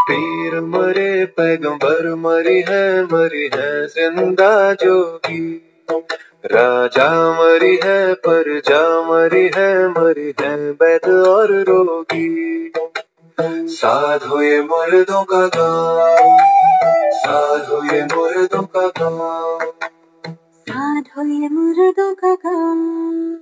पीर मरे पैगंबर मरी है जिंदा जोगी। राजा मरी है प्रजा मरी है वैद और रोगी। साधु ये मुर्दों का गाँव, साधु ये मुर्दों का गाँव, साधु ये मुर्दों का गाँव।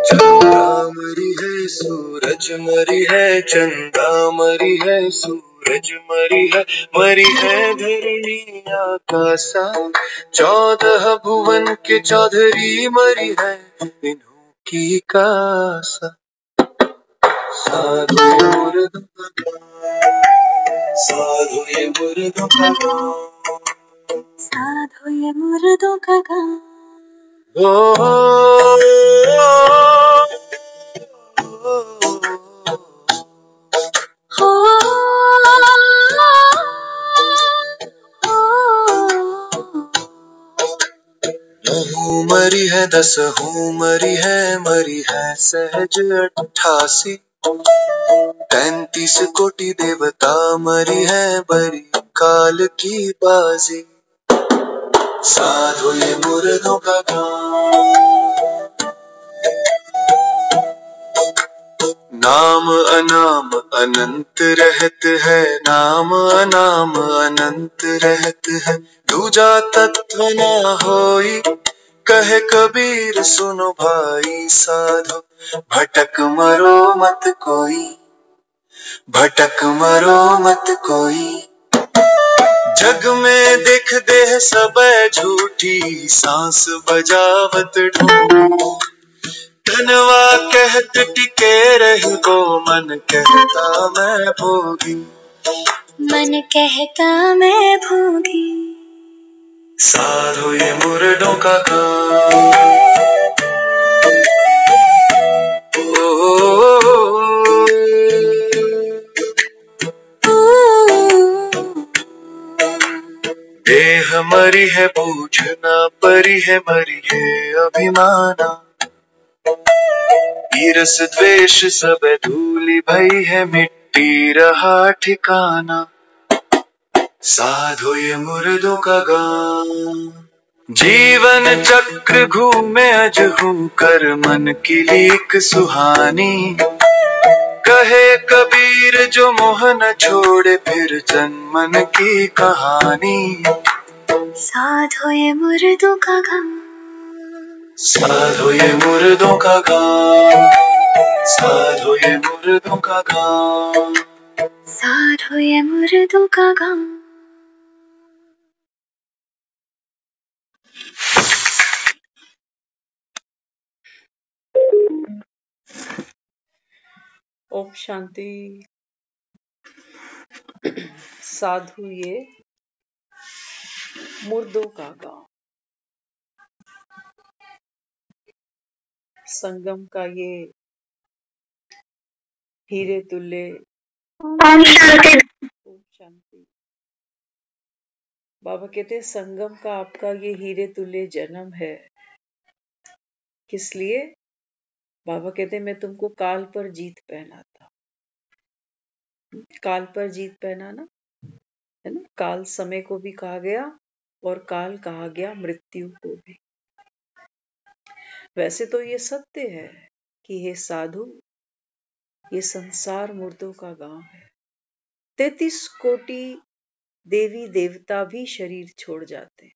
चंदा मरी है सूरज मरी है, चंदा मरी है सूरज मरी है धरणी आकाशा। 14 भुवन के चौधरी मरी है इन्हों की कासा। साधु ये मुर्दों का गाँव, साधु ये मुर्दों का गाँव, साधु ये मुर्दों का गाँव। मरी है 10 मरी है सहज 88। 33 कोटि देवता मरी है बरी काल की बाजी। साधु ये मुर्दों का गाँव, नाम अनाम अनंत रहत है, नाम अनाम अनंत रहत है। दूजा तत्व ना होई कहे कबीर सुनो भाई। साधो भटक मरो मत कोई, भटक मरो मत कोई। जग में देख देह सब झूठी, सांस बजावत ढोल। धनवा कहत टिके रही गो, मन कहता मैं भोगी, मन कहता मैं भोगी। साधु ये मुर्दों का गाँव। देह मरी है पूछना परी है मरी है अभिमाना। ईरस द्वेष सब धूलि भई है मिट्टी रहा ठिकाना। साधु ये मुर्दों का गाँव। जीवन चक्र घूमे अजहू कर मन की लीक सुहानी। कहे कबीर जो मोह न छोड़े फिर जन्मन की कहानी। साधु ये मुर्दों का गाँव, साधु ये मुर्दों का गाँव, साधु ये मुर्दों का गाँव, साधु ये मुर्दों का गाँव। ओम शांति। साधु ये मुर्दों का गाँव, संगम का ये हीरे तुल्य। ओम शांति। बाबा कहते संगम का आपका ये हीरे तुल्य जन्म है। किस लिए? बाबा कहते मैं तुमको काल पर जीत पहनाता। काल पर जीत पहनाना है ना। काल समय को भी कहा गया और काल कहा गया मृत्यु को भी। वैसे तो ये सत्य है कि हे साधु, ये संसार मुर्दों का गांव है। 33 कोटि देवी देवता भी शरीर छोड़ जाते हैं।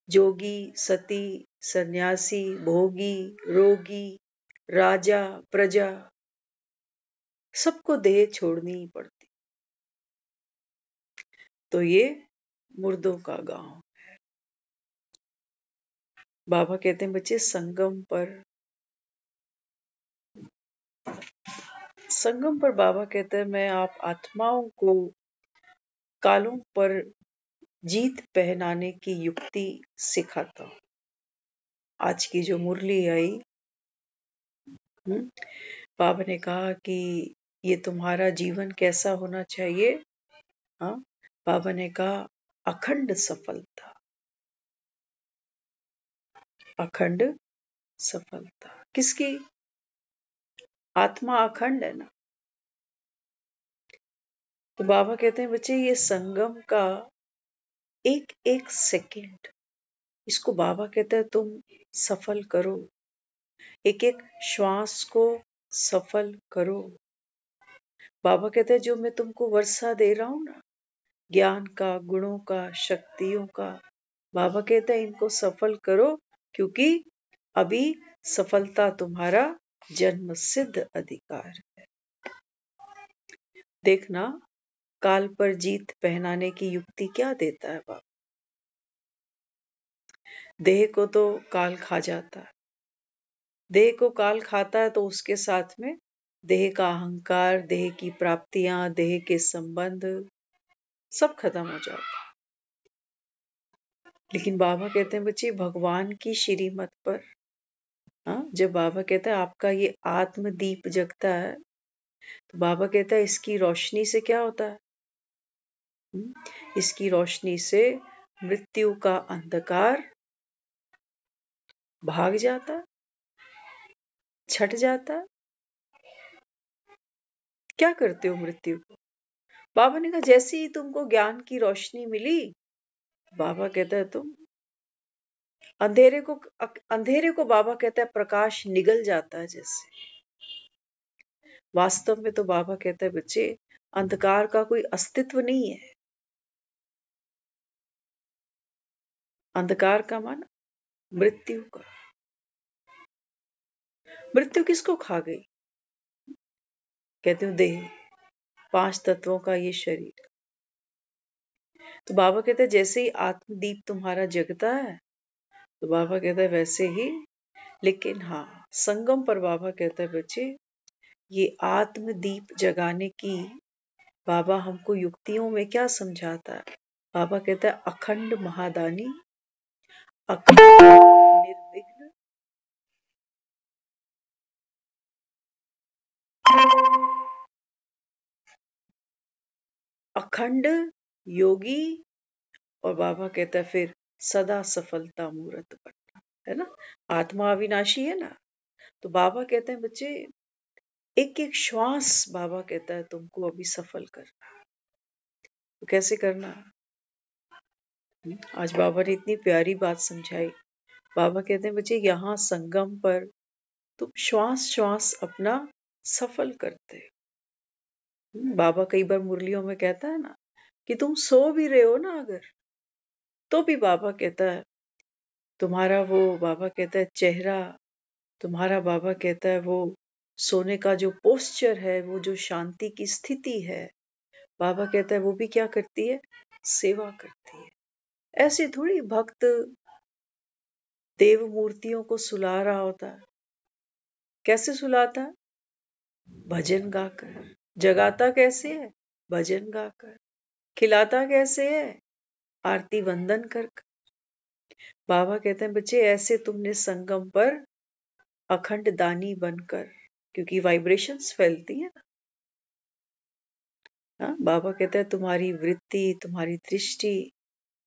जोगी, सती, सन्यासी, भोगी, रोगी, राजा, प्रजा, सबको देह छोड़नी ही पड़ती। तो ये मुर्दों का गांव है। बाबा कहते हैं बच्चे संगम पर बाबा कहते हैं मैं आप आत्माओं को कालों पर जीत पहनाने की युक्ति सिखाता हूं। आज की जो मुरली आई, बाबा ने कहा कि ये तुम्हारा जीवन कैसा होना चाहिए। हाँ, बाबा ने कहा अखंड सफलता, अखंड सफलता किसकी? आत्मा अखंड है ना। तो बाबा कहते हैं बच्चे ये संगम का एक एक सेकंड, इसको बाबा कहते हैं तुम सफल करो, एक एक श्वास को सफल करो। बाबा कहते हैं जो मैं तुमको वर्षा दे रहा हूं ना, ज्ञान का, गुणों का, शक्तियों का, बाबा कहते हैं इनको सफल करो, क्योंकि अभी सफलता तुम्हारा जन्म सिद्ध अधिकार है। देखना काल पर जीत पहनाने की युक्ति क्या देता है बाबा। देह को तो काल खा जाता है, देह को काल खाता है तो उसके साथ में देह का अहंकार, देह की प्राप्तियां, देह के संबंध सब खत्म हो जाता है। लेकिन बाबा कहते हैं बच्चे भगवान की श्रीमत पर, जब बाबा कहता है आपका ये आत्म दीप जगता है, तो बाबा कहता है इसकी रोशनी से क्या होता है? इसकी रोशनी से मृत्यु का अंधकार भाग जाता, छट जाता। क्या करते हो मृत्यु को? बाबा ने कहा जैसे ही तुमको ज्ञान की रोशनी मिली, बाबा कहता है तुम अंधेरे को बाबा कहता है प्रकाश निगल जाता है जैसे। वास्तव में तो बाबा कहता है बच्चे अंधकार का कोई अस्तित्व नहीं है। अंधकार का माना मृत्यु का। मृत्यु किसको खा गई? कहते हो देह, 5 तत्वों का ये शरीर। तो बाबा कहते हैं जैसे ही आत्मदीप तुम्हारा जगता है, तो बाबा कहता है वैसे ही। लेकिन हाँ, संगम पर बाबा कहता है बच्चे ये आत्मदीप जगाने की बाबा हमको युक्तियों में क्या समझाता है? बाबा कहता है अखंड महादानी, अखंड निर्विघ्न, अखंड योगी, और बाबा कहता है फिर सदा सफलता मूर्त बनना, है ना। आत्मा अविनाशी है ना। तो बाबा कहते हैं बच्चे एक एक श्वास बाबा कहता है तुमको अभी सफल करना। तो कैसे करना? आज बाबा ने इतनी प्यारी बात समझाई। बाबा कहते हैं बच्चे यहाँ संगम पर तुम श्वास श्वास अपना सफल करते हो। बाबा कई बार मुरलियों में कहता है ना कि तुम सो भी रहे हो ना अगर, तो भी बाबा कहता है तुम्हारा वो, बाबा कहता है चेहरा तुम्हारा, बाबा कहता है वो सोने का जो पोस्चर है, वो जो शांति की स्थिति है, बाबा कहता है वो भी क्या करती है? सेवा करती है। ऐसे थोड़ी भक्त देव मूर्तियों को सुला रहा होता है। कैसे सुलाता है? भजन गाकर। जगाता कैसे है? भजन गाकर। खिलाता कैसे है? आरती वंदन कर। बाबा कहते हैं बच्चे ऐसे तुमने संगम पर अखंड दानी बनकर, क्योंकि वाइब्रेशंस फैलती है ना। बाबा कहता है तुम्हारी वृत्ति, तुम्हारी दृष्टि,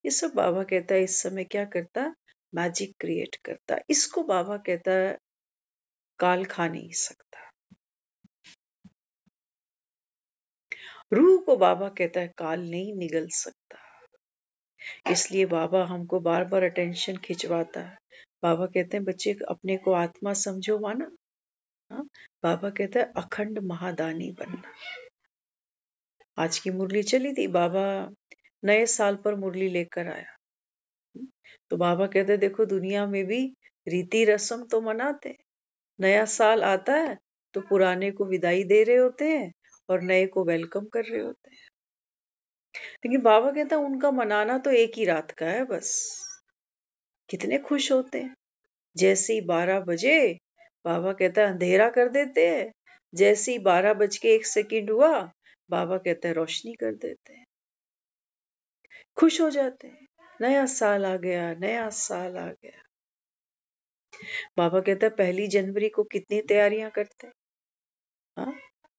ये सब बाबा कहता है इस समय क्या करता? मैजिक क्रिएट करता। इसको बाबा कहता है काल खा नहीं सकता। रूह को बाबा कहता है काल नहीं निगल सकता। इसलिए बाबा हमको बार बार अटेंशन खिंचवाता है। बाबा कहते हैं बच्चे अपने को आत्मा समझो माना। बाबा कहता है अखंड महादानी बनना। आज की मुरली चली थी, बाबा नए साल पर मुरली लेकर आया। तो बाबा कहते देखो दुनिया में भी रीति रस्म तो मनाते, नया साल आता है तो पुराने को विदाई दे रहे होते हैं और नए को वेलकम कर रहे होते हैं। लेकिन बाबा कहता है उनका मनाना तो एक ही रात का है बस। कितने खुश होते हैं। जैसे ही 12 बजे बाबा कहता है अंधेरा कर देते हैं, जैसे ही 12:01 हुआ बाबा कहता है रोशनी कर देते हैं। खुश हो जाते हैं, नया साल आ गया, नया साल आ गया। बाबा कहता है 1 जनवरी को कितनी तैयारियां करते हैं।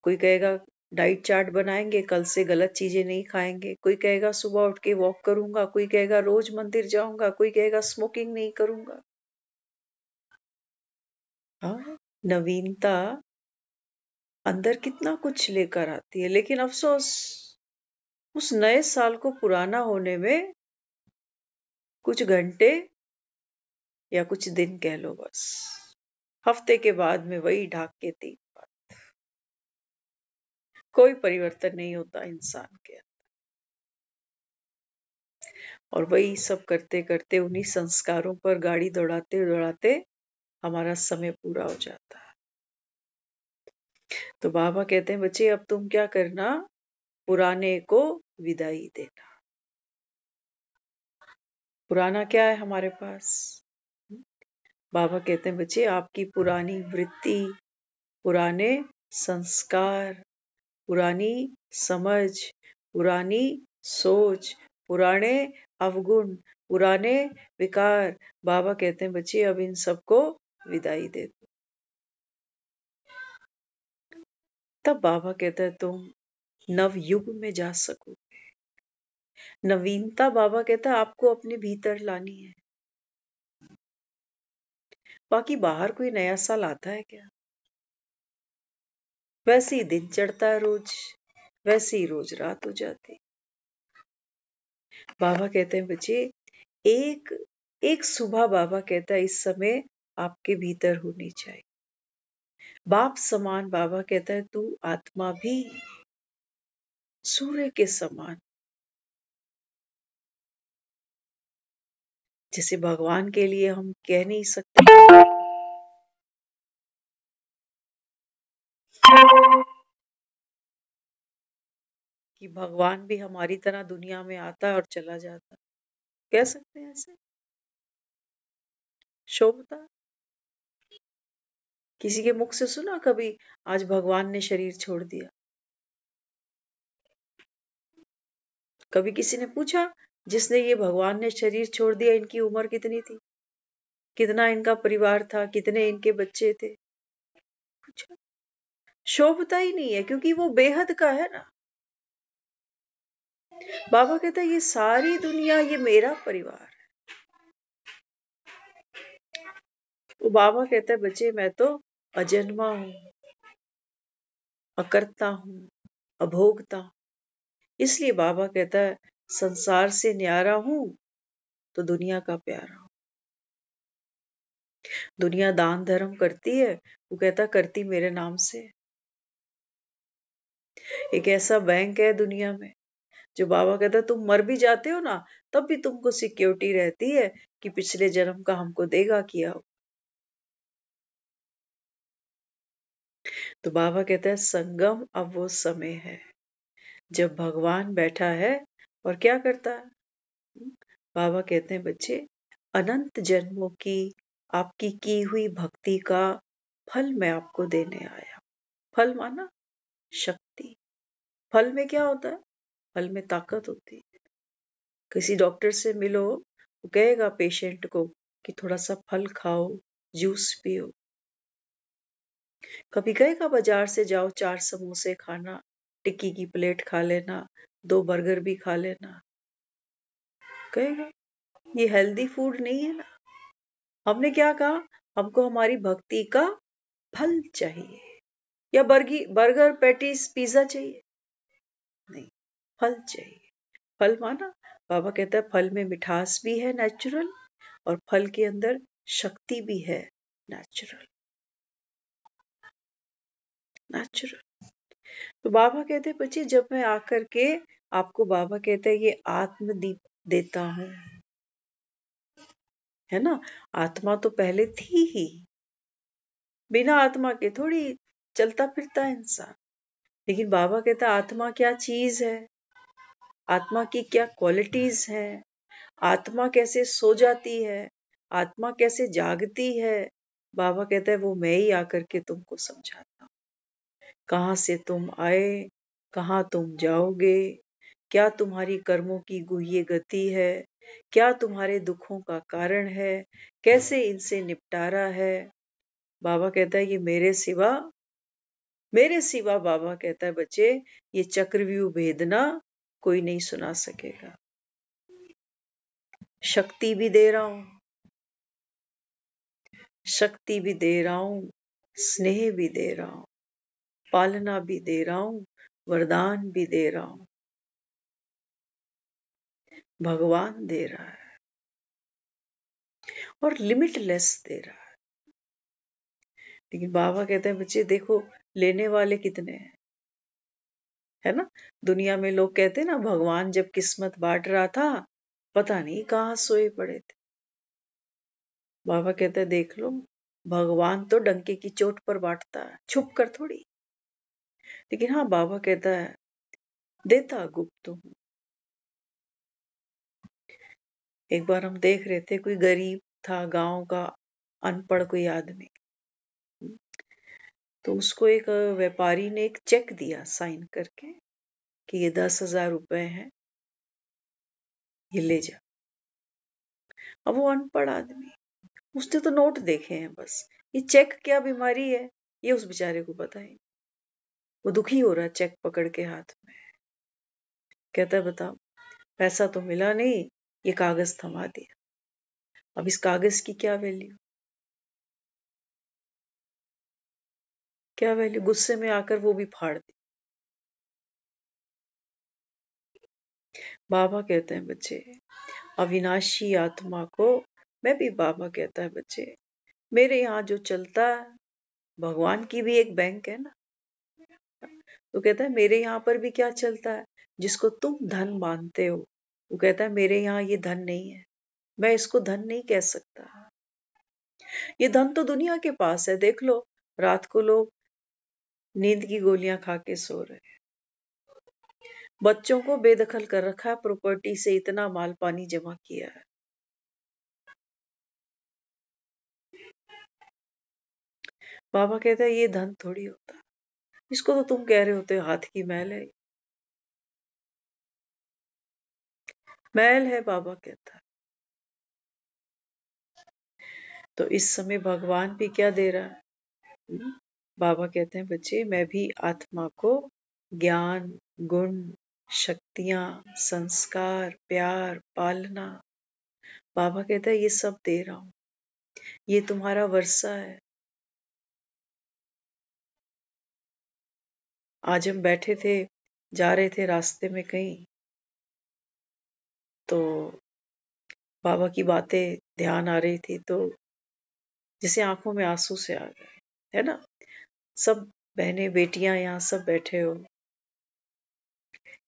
कोई कहेगा डाइट चार्ट बनाएंगे, कल से गलत चीजें नहीं खाएंगे। कोई कहेगा सुबह उठ के वॉक करूंगा, कोई कहेगा रोज मंदिर जाऊंगा, कोई कहेगा स्मोकिंग नहीं करूंगा। हाँ, नवीनता अंदर कितना कुछ लेकर आती है, लेकिन अफसोस उस नए साल को पुराना होने में कुछ घंटे या कुछ दिन कह लो बस। हफ्ते के बाद में वही ढाक के तीन बार। कोई परिवर्तन नहीं होता इंसान के, और वही सब करते करते उन्हीं संस्कारों पर गाड़ी दौड़ाते दौड़ाते हमारा समय पूरा हो जाता है। तो बाबा कहते हैं बच्चे अब तुम क्या करना, पुराने को विदाई देना। पुराना क्या है हमारे पास? बाबा कहते हैं बच्चे आपकी पुरानी वृत्ति, पुराने संस्कार, पुरानी समझ, पुरानी सोच, पुराने अवगुण, पुराने विकार, बाबा कहते हैं बच्चे अब इन सबको विदाई दे दो। तब बाबा कहता है तुम नव युग में जा सकोगे। नवीनता बाबा कहता है आपको अपने भीतर लानी है। बाकी बाहर कोई नया साल आता है क्या? वैसे ही दिन चढ़ता है रोज, वैसे ही रोज रात हो जाती। बाबा कहते हैं बच्चे एक एक सुबह बाबा कहता है इस समय आपके भीतर होनी चाहिए। बाप समान बाबा कहता है तू आत्मा भी सूर्य के समान, जैसे भगवान के लिए हम कह नहीं सकते कि भगवान भी हमारी तरह दुनिया में आता है और चला जाता है, कह सकते हैं ऐसे? शोभता किसी के मुख से सुना कभी आज भगवान ने शरीर छोड़ दिया? कभी किसी ने पूछा जिसने ये भगवान ने शरीर छोड़ दिया इनकी उम्र कितनी थी, कितना इनका परिवार था, कितने इनके बच्चे थे? पूछा? शोभता ही नहीं है, क्योंकि वो बेहद का है ना। बाबा कहता है ये सारी दुनिया ये मेरा परिवार है। तो बाबा कहता है बच्चे मैं तो अजन्मा हूं, अकर्ता हूं, अभोगता हूं। इसलिए बाबा कहता है संसार से न्यारा हूं तो दुनिया का प्यारा हूं। दुनिया दान धर्म करती है, वो कहता करती मेरे नाम से। एक ऐसा बैंक है दुनिया में जो बाबा कहता है तुम मर भी जाते हो ना तब भी तुमको सिक्योरिटी रहती है कि पिछले जन्म का हमको देगा किया हो। तो बाबा कहता है संगम अब वो समय है जब भगवान बैठा है और क्या करता है। बाबा कहते हैं बच्चे अनंत जन्मों की आपकी की हुई भक्ति का फल मैं आपको देने आया। फल माना शक्ति। फल में क्या होता है? फल में ताकत होती है। किसी डॉक्टर से मिलो वो कहेगा पेशेंट को कि थोड़ा सा फल खाओ, जूस पियो। कभी कहेगा बाजार से जाओ 4 समोसे खाना, टिक्की की प्लेट खा लेना, 2 बर्गर भी खा लेना? कहेगा? ये हेल्दी फूड नहीं है ना। हमने क्या कहा? हमको हमारी भक्ति का फल चाहिए, या बर्गर पैटीज पिज्जा चाहिए? नहीं, फल चाहिए। फल माना बाबा कहता है फल में मिठास भी है नेचुरल, और फल के अंदर शक्ति भी है नेचुरल। नेचुरल। तो बाबा कहते हैं बच्चे जब मैं आकर के आपको, बाबा कहते हैं ये आत्मदीप देता हूं, है ना। आत्मा तो पहले थी ही, बिना आत्मा के थोड़ी चलता फिरता इंसान। लेकिन बाबा कहता है आत्मा क्या चीज है, आत्मा की क्या क्वालिटीज हैं, आत्मा कैसे सो जाती है, आत्मा कैसे जागती है। बाबा कहता है वो मैं ही आकर के तुमको समझाता हूं। कहां से तुम आए, कहां तुम जाओगे, क्या तुम्हारी कर्मों की गुह्य गति है, क्या तुम्हारे दुखों का कारण है, कैसे इनसे निपटारा है। बाबा कहता है ये मेरे सिवा मेरे सिवा बाबा कहता है बच्चे ये चक्रव्यूह भेदना कोई नहीं सुना सकेगा। शक्ति भी दे रहा हूं, शक्ति भी दे रहा हूं, स्नेह भी दे रहा हूं, पालना भी दे रहा हूं, वरदान भी दे रहा हूं। भगवान दे रहा है और लिमिटलेस दे रहा है। लेकिन बाबा कहते हैं बच्चे देखो लेने वाले कितने हैं, है ना। दुनिया में लोग कहते हैं ना भगवान जब किस्मत बांट रहा था पता नहीं कहाँ सोए पड़े थे। बाबा कहते हैं देख लो भगवान तो डंके की चोट पर बांटता है, छुप कर थोड़ी। लेकिन हाँ बाबा कहता है देता गुप्त हूं। एक बार हम देख रहे थे कोई गरीब था गांव का, अनपढ़ कोई आदमी, तो उसको एक व्यापारी ने एक चेक दिया साइन करके कि ये 10,000 रुपए हैं, ये ले जा। अब वो अनपढ़ आदमी, उसने तो नोट देखे हैं बस, ये चेक क्या बीमारी है ये उस बेचारे को पता ही। वो दुखी हो रहा है चेक पकड़ के हाथ में, कहता है बताओ पैसा तो मिला नहीं, ये कागज थमा दिया, अब इस कागज की क्या वैल्यू, क्या वैल्यू। गुस्से में आकर वो भी फाड़ दी। बाबा कहते हैं बच्चे अविनाशी आत्मा को, मैं भी बाबा कहता है बच्चे मेरे यहाँ जो चलता है, भगवान की भी एक बैंक है ना, तो कहता है मेरे यहाँ पर भी क्या चलता है, जिसको तुम धन मानते हो, वो कहता है मेरे यहाँ ये धन नहीं है, मैं इसको धन नहीं कह सकता। ये धन तो दुनिया के पास है, देख लो रात को लोग नींद की गोलियां खा के सो रहे हैं, बच्चों को बेदखल कर रखा है, प्रॉपर्टी से इतना माल पानी जमा किया है। बाबा कहता है ये धन थोड़ी होता, इसको तो तुम कह रहे होते हो हाथ की मैल है, मैल है बाबा कहता है। तो इस समय भगवान भी क्या दे रहा है, बाबा कहते हैं बच्चे मैं भी आत्मा को ज्ञान, गुण, शक्तियां, संस्कार, प्यार, पालना, बाबा कहता है ये सब दे रहा हूं, ये तुम्हारा वर्षा है। आज हम बैठे थे, जा रहे थे रास्ते में कहीं, तो बाबा की बातें ध्यान आ रही थी, तो जैसे आंखों में आंसू से आ गए, है ना। सब बहनें बेटियां यहाँ सब बैठे हो,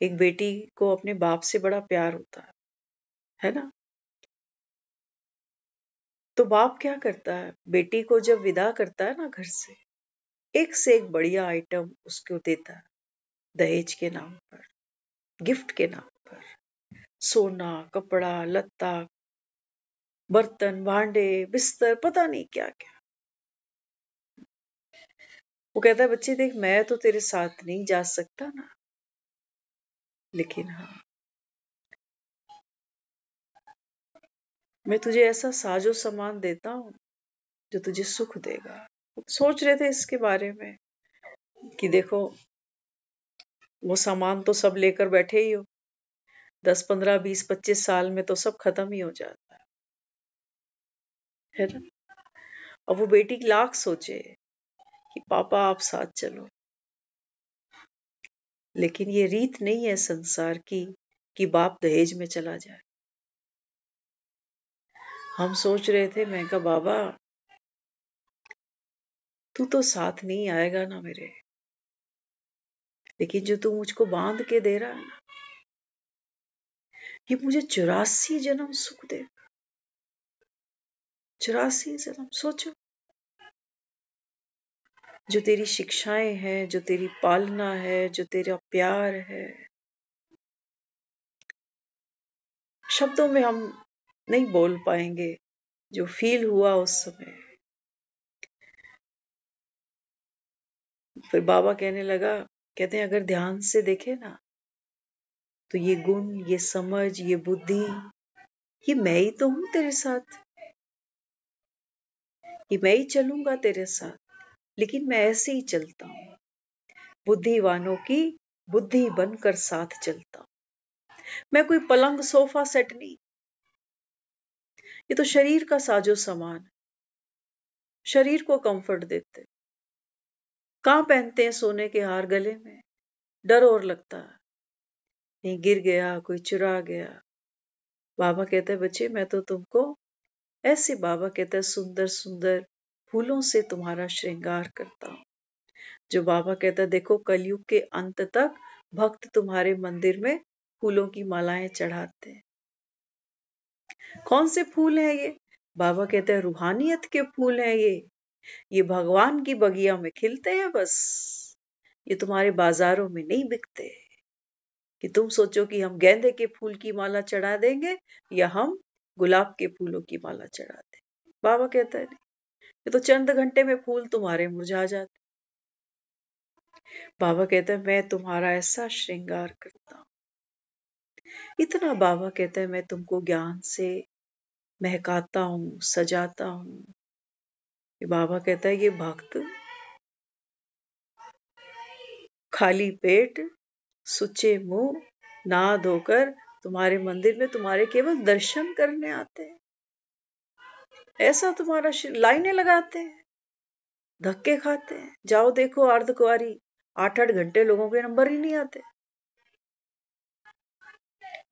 एक बेटी को अपने बाप से बड़ा प्यार होता है ना। तो बाप क्या करता है, बेटी को जब विदा करता है ना घर से एक बढ़िया आइटम उसको देता है, दहेज के नाम पर, गिफ्ट के नाम पर, सोना, कपड़ा, लत्ता, बर्तन, भांडे, बिस्तर, पता नहीं क्या क्या। वो कहता है बच्चे देख मैं तो तेरे साथ नहीं जा सकता ना, लेकिन हाँ मैं तुझे ऐसा साजो सामान देता हूँ जो तुझे सुख देगा। सोच रहे थे इसके बारे में कि देखो वो सामान तो सब लेकर बैठे ही हो, 10, 15, 20, 25 साल में तो सब खत्म ही हो जाता है ना। अब वो बेटी लाख सोचे कि पापा आप साथ चलो, लेकिन ये रीत नहीं है संसार की कि बाप दहेज में चला जाए। हम सोच रहे थे, मैं कहा बाबा तू तो साथ नहीं आएगा ना मेरे, लेकिन जो तू मुझको बांध के दे रहा है ना, ये मुझे 84 जन्म सुख दे, 84 जन्म। सोचो जो तेरी शिक्षाएं हैं, जो तेरी पालना है, जो तेरा प्यार है, शब्दों में हम नहीं बोल पाएंगे जो फील हुआ उस समय। फिर बाबा कहने लगा, कहते हैं अगर ध्यान से देखे ना तो ये गुण, ये समझ, ये बुद्धि, ये मैं ही तो हूं तेरे साथ, ये मैं ही चलूंगा तेरे साथ, लेकिन मैं ऐसे ही चलता हूं। बुद्धिवानों की बुद्धि बनकर साथ चलता हूं। मैं कोई पलंग सोफा सेट नहीं, ये तो शरीर का साजो सामान है, शरीर को कंफर्ट देते। कहां पहनते हैं सोने के हार गले में, डर और लगता है कहीं गिर गया, कोई चुरा गया। बाबा कहते हैं बच्चे मैं तो तुमको ऐसे, बाबा कहते हैं सुंदर सुंदर फूलों से तुम्हारा श्रृंगार करता हूं। जो बाबा कहता है देखो कलयुग के अंत तक भक्त तुम्हारे मंदिर में फूलों की मालाएं चढ़ाते हैं। कौन से फूल हैं ये? बाबा कहते हैं रूहानियत के फूल हैं ये भगवान की बगिया में खिलते हैं बस, ये तुम्हारे बाजारों में नहीं बिकते। कि तुम सोचो कि हम गेंदे के फूल की माला चढ़ा देंगे या हम गुलाब के फूलों की माला चढ़ा देंगे। बाबा कहता है नहीं, ये तो चंद घंटे में फूल तुम्हारे मुरझा जाते। बाबा कहता है मैं तुम्हारा ऐसा श्रृंगार करता हूं, इतना बाबा कहता है मैं तुमको ज्ञान से महकाता हूं, सजाता हूं। ये बाबा कहता है ये भक्त खाली पेट सुचे मुंह नहा धोकर तुम्हारे मंदिर में तुम्हारे केवल दर्शन करने आते हैं। ऐसा तुम्हारा लाइनें लगाते हैं, धक्के खाते हैं। जाओ देखो अर्धकुंवारी 8-8 घंटे लोगों के नंबर ही नहीं आते।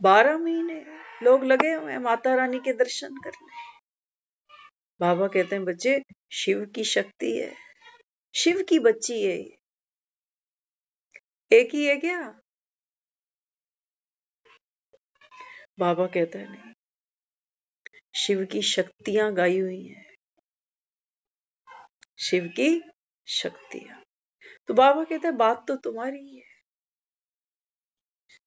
12 महीने लोग लगे हुए हैं माता रानी के दर्शन करने। बाबा कहते हैं बच्चे शिव की शक्ति है, शिव की बच्ची है ये। एक ही है क्या? बाबा कहते हैं नहीं, शिव की शक्तियां गाई हुई हैं, शिव की शक्तियां। तो बाबा कहता है बात तो तुम्हारी है,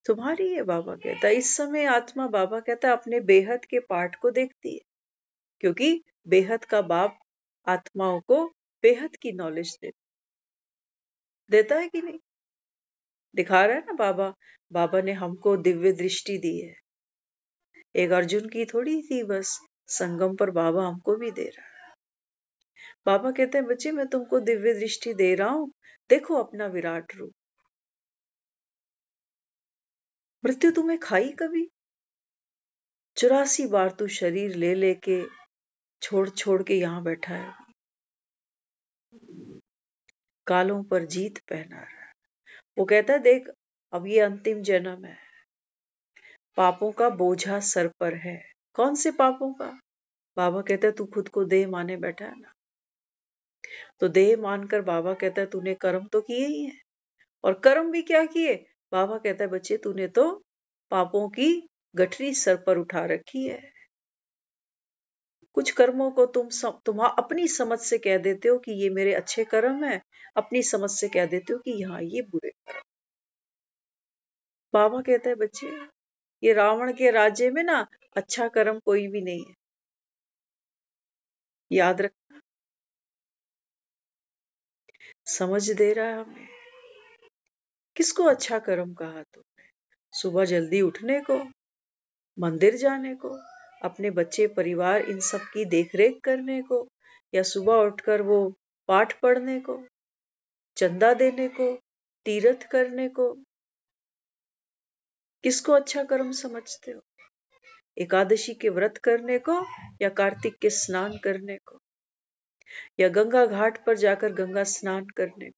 तुम्हारी है। बाबा कहता है इस समय आत्मा, बाबा कहता है अपने बेहद के पार्ट को देखती है, क्योंकि बेहद का बाप आत्माओं को बेहद की नॉलेज देता है कि नहीं? दिखा रहा है ना बाबा। बाबा ने हमको दिव्य दृष्टि दी है, एक अर्जुन की थोड़ी थी बस, संगम पर बाबा हमको भी दे रहा है। बाबा कहते हैं बच्चे मैं तुमको दिव्य दृष्टि दे रहा हूं, देखो अपना विराट रूप। मृत्यु तुम्हें खाई कभी? 84 बार तू शरीर ले लेके छोड़ छोड़ के यहां बैठा है, कालों पर जीत पहना रहा है। वो कहता है देख अब ये अंतिम जन्म है, पापों का बोझा सर पर है। कौन से पापों का? बाबा कहता है तू खुद को देह माने बैठा है ना, तो देह मानकर बाबा कहता है तूने कर्म तो किए ही हैं, और कर्म भी क्या किए? बाबा कहता है बच्चे तूने तो पापों की गठरी सर पर उठा रखी है। कुछ कर्मों को तुम अपनी समझ से कह देते हो कि ये मेरे अच्छे कर्म है, अपनी समझ से कह देते हो कि यहाँ ये बुरे कर्म। बाबा कहता है बच्चे ये रावण के राज्य में ना अच्छा कर्म कोई भी नहीं है, याद रखना। समझ दे रहा है हमें। किसको अच्छा कर्म कहा तुमने? सुबह जल्दी उठने को, मंदिर जाने को, अपने बच्चे परिवार इन सब की देखरेख करने को, या सुबह उठकर वो पाठ पढ़ने को, चंदा देने को, तीर्थ करने को? किसको अच्छा कर्म समझते हो? एकादशी के व्रत करने को, या कार्तिक के स्नान करने को, या गंगा घाट पर जाकर गंगा स्नान करने को,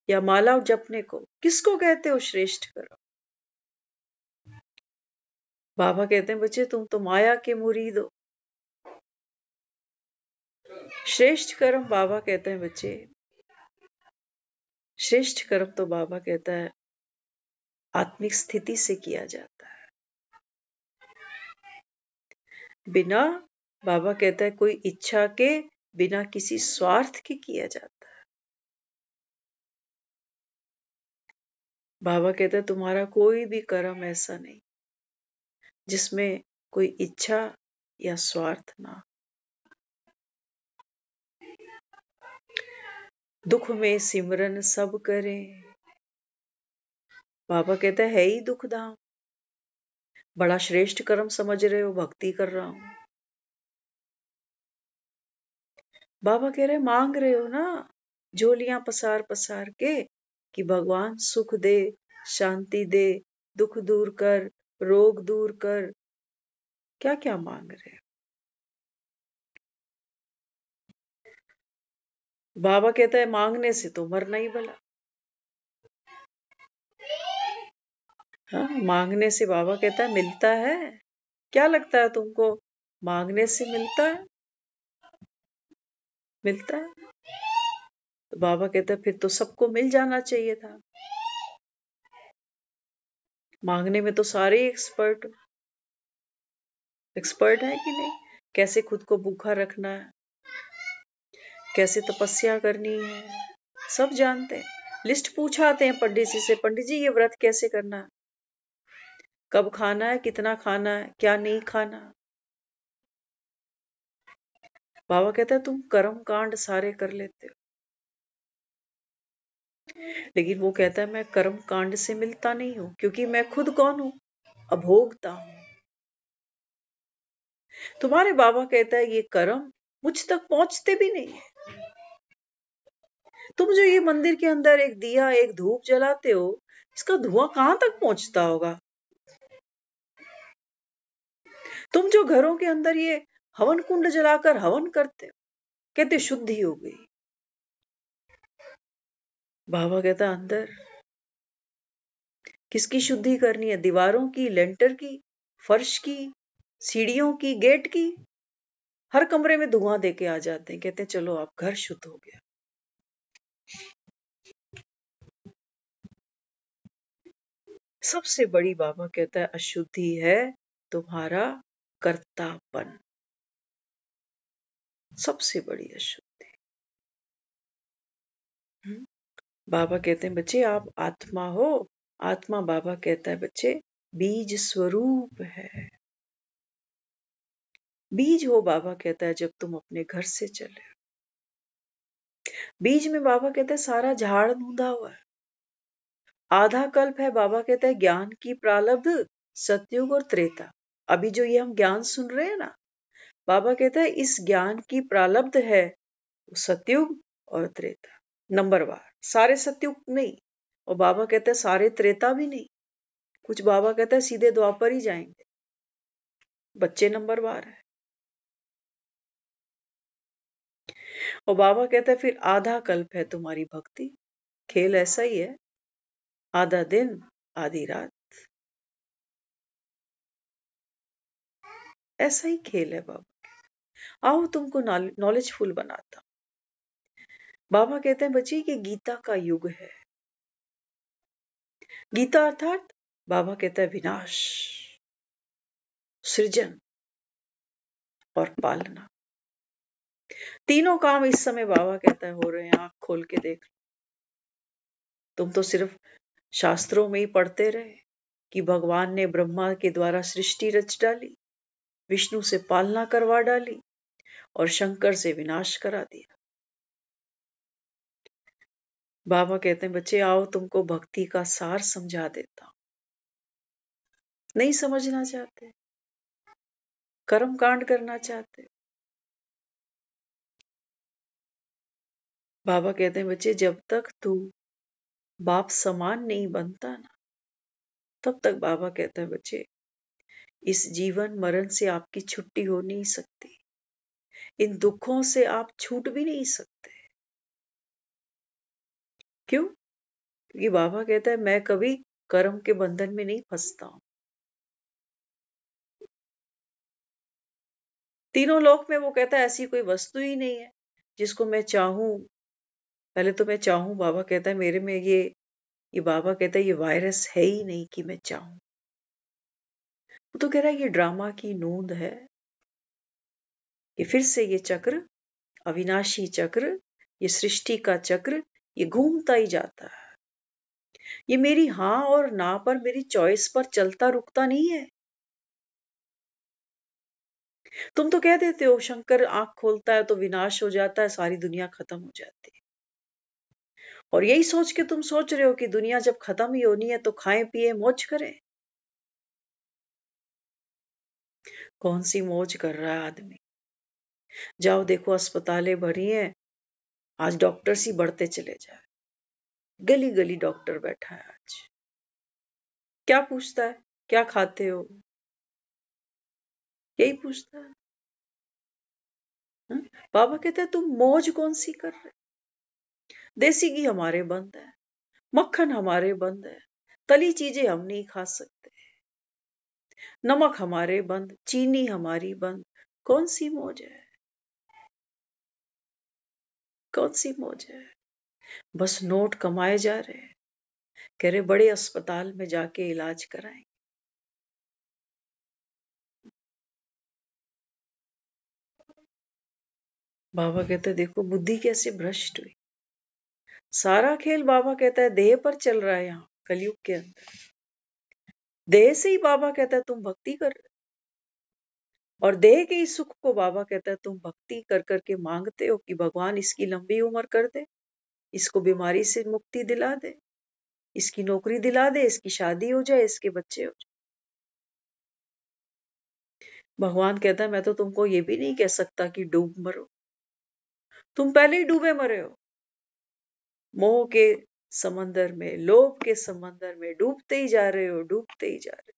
या माला जपने को? किसको कहते हो श्रेष्ठ कर्म? बाबा कहते हैं बच्चे तुम तो माया के मुरीद हो। श्रेष्ठ कर्म बाबा कहते हैं बच्चे, श्रेष्ठ कर्म तो बाबा कहता है आत्मिक स्थिति से किया जाता है, बिना, बाबा कहता है कोई इच्छा के, बिना किसी स्वार्थ के किया जाता है। बाबा कहता है तुम्हारा कोई भी कर्म ऐसा नहीं जिसमें कोई इच्छा या स्वार्थ ना। दुख में सिमरन सब करें। बाबा कहता है ही दुख धाम। बड़ा श्रेष्ठ कर्म समझ रहे हो, भक्ति कर रहा हूं। बाबा कह रहे मांग रहे हो ना, झोलियां पसार पसार के कि भगवान सुख दे, शांति दे, दुख दूर कर, रोग दूर कर, क्या क्या मांग रहे हैं। बाबा कहता है मांगने से तो मरना ही भला। हाँ, मांगने से बाबा कहता है मिलता है। क्या लगता है तुमको, मांगने से मिलता है? मिलता है? तो बाबा कहता है फिर तो सबको मिल जाना चाहिए था। मांगने में तो सारे एक्सपर्ट है कि नहीं? कैसे खुद को भूखा रखना है, कैसे तपस्या करनी है, सब जानते हैं। लिस्ट पूछाते हैं पंडित जी से, पंडित जी ये व्रत कैसे करना है, कब खाना है, कितना खाना है, क्या नहीं खाना। बाबा कहता है तुम कर्म कांड सारे कर लेते हो, लेकिन वो कहता है मैं कर्म कांड से मिलता नहीं हूं, क्योंकि मैं खुद कौन हूं, अभोक्ता हूं। तुम्हारे बाबा कहता है ये कर्म मुझ तक पहुंचते भी नहीं है। तुम जो ये मंदिर के अंदर एक दिया, एक धूप जलाते हो, इसका धुआं कहां तक पहुंचता होगा। तुम जो घरों के अंदर ये हवन कुंड जलाकर हवन करते हो, कहते शुद्धि हो गई। बाबा कहता अंदर किसकी शुद्धि करनी है, दीवारों की, लेंटर की, फर्श की, सीढ़ियों की, गेट की। हर कमरे में धुआं देके आ जाते हैं, कहते हैं चलो आप घर शुद्ध हो गया। सबसे बड़ी बाबा कहता है अशुद्धि है तुम्हारा कर्तापन, सबसे बड़ी अशुद्धि। बाबा कहते हैं बच्चे आप आत्मा हो। आत्मा, बाबा कहता है बच्चे, बीज स्वरूप है। बीज हो, बाबा कहता है जब तुम अपने घर से चले। बीज में बाबा कहता है सारा झाड़ मूंदा हुआ है। आधा कल्प है, बाबा कहता है ज्ञान की प्रारब्ध, सतयुग और त्रेता। अभी जो ये हम ज्ञान सुन रहे हैं ना, बाबा कहता है इस ज्ञान की प्रारब्ध है सतयुग और त्रेता, नंबरवार। सारे सतयुग नहीं, और बाबा कहता है सारे त्रेता भी नहीं। कुछ बाबा कहता है सीधे द्वापर ही जाएंगे, बच्चे नंबरवार है। और बाबा कहता है फिर आधा कल्प है तुम्हारी भक्ति। खेल ऐसा ही है, आधा दिन आधी रात, ऐसा ही खेल है बाबा। आओ तुमको नॉलेजफुल बनाता। बाबा कहते हैं बच्चे कि गीता का युग है। गीता अर्थात बाबा कहता है विनाश, सृजन और पालना। तीनों काम इस समय बाबा कहता है हो रहे हैं। आंख खोल के देख लो। तुम तो सिर्फ शास्त्रों में ही पढ़ते रहे कि भगवान ने ब्रह्मा के द्वारा सृष्टि रच डाली, विष्णु से पालना करवा डाली और शंकर से विनाश करा दिया। बाबा कहते हैं बच्चे आओ तुमको भक्ति का सार समझा देता हूं। नहीं समझना चाहते, कर्म कांड करना चाहते। बाबा कहते हैं बच्चे जब तक तू बाप समान नहीं बनता ना, तब तक बाबा कहता है बच्चे इस जीवन मरण से आपकी छुट्टी हो नहीं सकती, इन दुखों से आप छूट भी नहीं सकते। क्यों? क्योंकि बाबा कहता है मैं कभी कर्म के बंधन में नहीं फंसता हूं। तीनों लोक में वो कहता है ऐसी कोई वस्तु ही नहीं है जिसको मैं चाहूं। पहले तो मैं चाहूं, बाबा कहता है मेरे में ये बाबा कहता है ये वायरस है ही नहीं कि मैं चाहूं। वो तो कह रहा है ये ड्रामा की नूंद है कि फिर से ये चक्र, अविनाशी चक्र, ये सृष्टि का चक्र, ये घूमता ही जाता है। ये मेरी हाँ और ना पर, मेरी चॉइस पर चलता रुकता नहीं है। तुम तो कह देते हो शंकर आंख खोलता है तो विनाश हो जाता है, सारी दुनिया खत्म हो जाती है। और यही सोच के तुम सोच रहे हो कि दुनिया जब खत्म ही होनी है तो खाएं पिए मौज करें। कौन सी मौज कर रहा है आदमी? जाओ देखो अस्पतालें भरी हैं, आज डॉक्टर्स ही बढ़ते चले जाए। गली गली डॉक्टर बैठा है आज। क्या पूछता है? क्या खाते हो? यही पूछता है। बाबा कहते हैं तुम मौज कौन सी कर रहे? देसी घी हमारे बंद है, मक्खन हमारे बंद है, तली चीजें हम नहीं खा सकते, नमक हमारे बंद, चीनी हमारी बंद। कौन सी मौज है? कौन सी मौज है? बस नोट कमाए जा रहे हैं। कह रहे बड़े अस्पताल में जाके इलाज कराएं। बाबा कहते देखो बुद्धि कैसे भ्रष्ट हुई। सारा खेल बाबा कहता है देह पर चल रहा है। यहाँ कलयुग के अंदर देह से ही बाबा कहता है तुम भक्ति कर रहे हो। और देह के इस सुख को बाबा कहता है तुम भक्ति कर करके मांगते हो कि भगवान इसकी लंबी उम्र कर दे, इसको बीमारी से मुक्ति दिला दे, इसकी नौकरी दिला दे, इसकी शादी हो जाए, इसके बच्चे हो जाए। भगवान कहता है मैं तो तुमको ये भी नहीं कह सकता कि डूब मरो, तुम पहले ही डूबे मरे हो। मोह के समंदर में, लोभ के समंदर में डूबते ही जा रहे हो, डूबते ही जा रहे हो।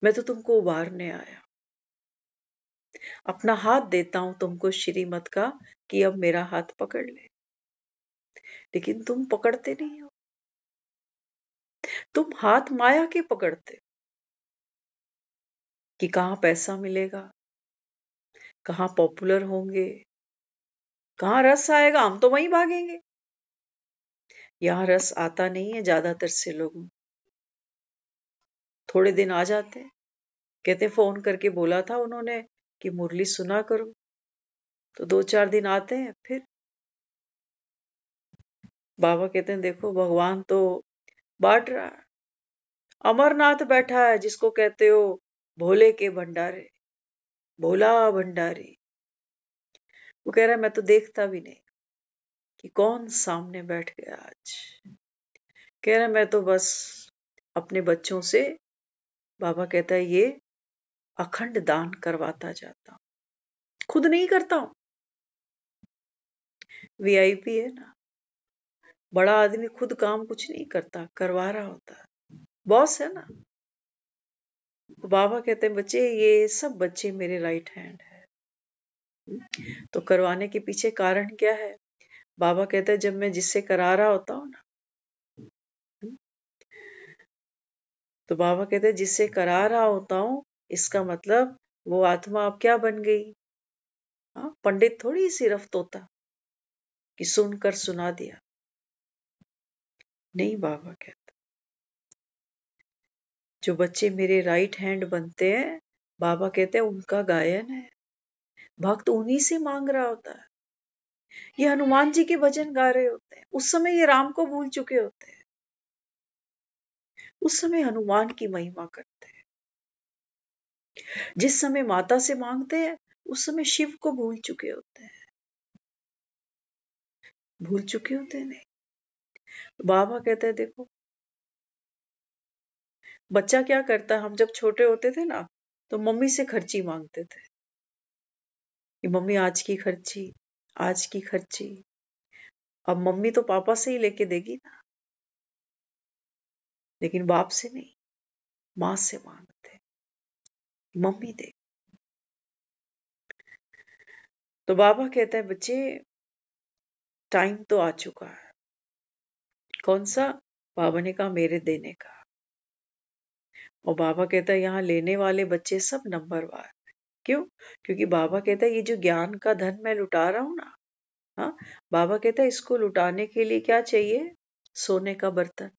मैं तो तुमको उबारने आया, अपना हाथ देता हूं तुमको श्रीमत का कि अब मेरा हाथ पकड़ ले। लेकिन तुम पकड़ते नहीं हो, तुम हाथ माया के पकड़ते हो कि कहां पैसा मिलेगा, कहां पॉपुलर होंगे, कहां रस आएगा, हम तो वहीं भागेंगे। यहां रस आता नहीं है ज्यादातर से लोगों, थोड़े दिन आ जाते हैं। कहते फोन करके बोला था उन्होंने कि मुरली सुना करो, तो 2-4 दिन आते हैं फिर। बाबा कहते हैं देखो भगवान तो बांट रहा है। अमरनाथ बैठा है जिसको कहते हो भोले के भंडारे, भोला भंडारी। वो कह रहा है मैं तो देखता भी नहीं कि कौन सामने बैठ गया आज। कह रहा है मैं तो बस अपने बच्चों से, बाबा कहता है ये अखंड दान करवाता जाता हूं, खुद नहीं करता हूं। वीआईपी है ना, बड़ा आदमी खुद काम कुछ नहीं करता, करवा रहा होता है, बॉस है ना। तो बाबा कहते हैं बच्चे ये सब बच्चे मेरे राइट हैंड है। तो करवाने के पीछे कारण क्या है? बाबा कहते हैं जब मैं जिससे करा रहा होता हूँ ना, तो बाबा कहते हैं जिससे करा रहा होता हूँ इसका मतलब वो आत्मा अब क्या बन गई? हाँ, पंडित थोड़ी सिर्फ तोता कि सुनकर सुना दिया। नहीं, बाबा कहते जो बच्चे मेरे राइट हैंड बनते हैं, बाबा कहते हैं उनका गायन है, भक्त उन्हीं से मांग रहा होता है। ये हनुमान जी के भजन गा रहे होते हैं, उस समय ये राम को भूल चुके होते हैं, उस समय हनुमान की महिमा करते हैं। जिस समय माता से मांगते हैं उस समय शिव को भूल चुके होते हैं, भूल चुके होते हैं। नहीं, बाबा कहते हैं देखो बच्चा क्या करता है, हम जब छोटे होते थे ना तो मम्मी से खर्ची मांगते थे कि मम्मी आज की खर्ची, आज की खर्ची। अब मम्मी तो पापा से ही लेके देगी ना, लेकिन बाप से नहीं, माँ से मांगते, मम्मी दे। तो बाबा कहता है बच्चे टाइम तो आ चुका है। कौन सा? बाबा ने कहा मेरे देने का। और बाबा कहता है यहाँ लेने वाले बच्चे सब नंबरवार। क्यों? क्योंकि बाबा कहता है ये जो ज्ञान का धन मैं लुटा रहा हूं ना, हाँ, बाबा कहता है इसको लुटाने के लिए क्या चाहिए? सोने का बर्तन।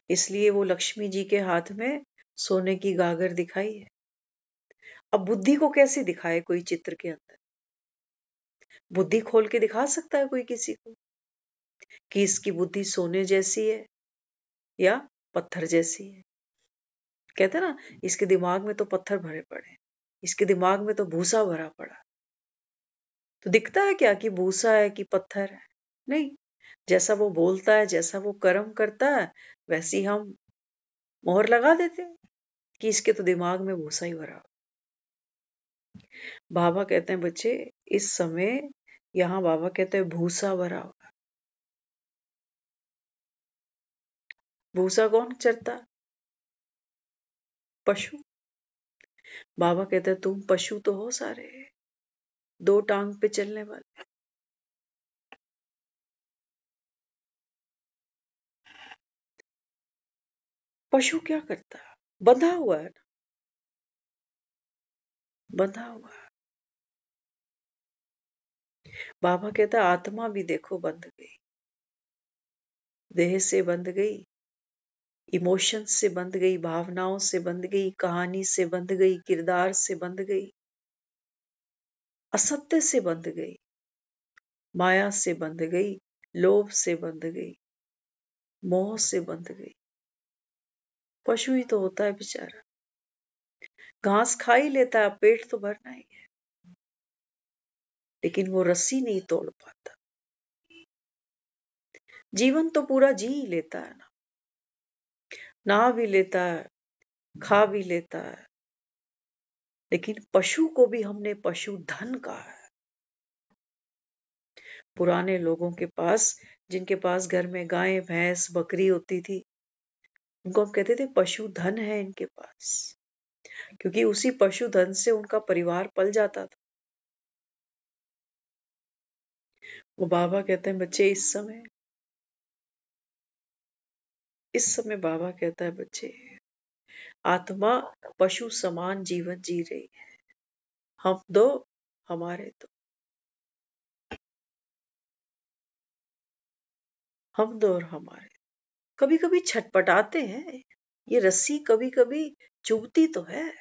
इसलिए वो लक्ष्मी जी के हाथ में सोने की गागर दिखाई है। अब बुद्धि को कैसे दिखाए कोई चित्र के अंदर? बुद्धि खोल के दिखा सकता है कोई किसी को कि इसकी बुद्धि सोने जैसी है या पत्थर जैसी है? कहते हैं ना इसके दिमाग में तो पत्थर भरे पड़े, इसके दिमाग में तो भूसा भरा पड़ा। तो दिखता है क्या कि भूसा है कि पत्थर है? नहीं, जैसा वो बोलता है, जैसा वो कर्म करता है, वैसी हम मोहर लगा देते हैं कि इसके तो दिमाग में भूसा ही भरा। बाबा कहते हैं बच्चे इस समय यहाँ बाबा कहते हैं भूसा भरा हुआ। भूसा कौन चरता? पशु। बाबा कहते हैं तुम पशु तो हो सारे, 2 टांग पे चलने वाले। पशु क्या करता? बंधा हुआ है ना, बंधा हुआ है। बाबा कहता है आत्मा भी देखो बंध गई, देह से बंध गई, इमोशन से बंध गई, भावनाओं से बंध गई, कहानी से बंध गई, किरदार से बंध गई, असत्य से बंध गई, माया से बंध गई, लोभ से बंध गई, मोह से बंध गई। पशु ही तो होता है बेचारा, घास खा ही लेता है, पेट तो भरना ही है, लेकिन वो रस्सी नहीं तोड़ पाता। जीवन तो पूरा जी ही लेता है ना, नहा भी लेता है, खा भी लेता है, लेकिन पशु को भी हमने पशु धन कहा है। पुराने लोगों के पास, जिनके पास घर में गाय भैंस बकरी होती थी, उनको हम कहते थे पशु धन है इनके पास, क्योंकि उसी पशु धन से उनका परिवार पल जाता था। वो बाबा कहते हैं बच्चे इस समय बाबा कहता है बच्चे, आत्मा पशु समान जीवन जी रही है, हम दो हमारे दो, हम दो और हमारे। कभी कभी छटपटाते हैं, ये रस्सी कभी कभी चुभती तो है,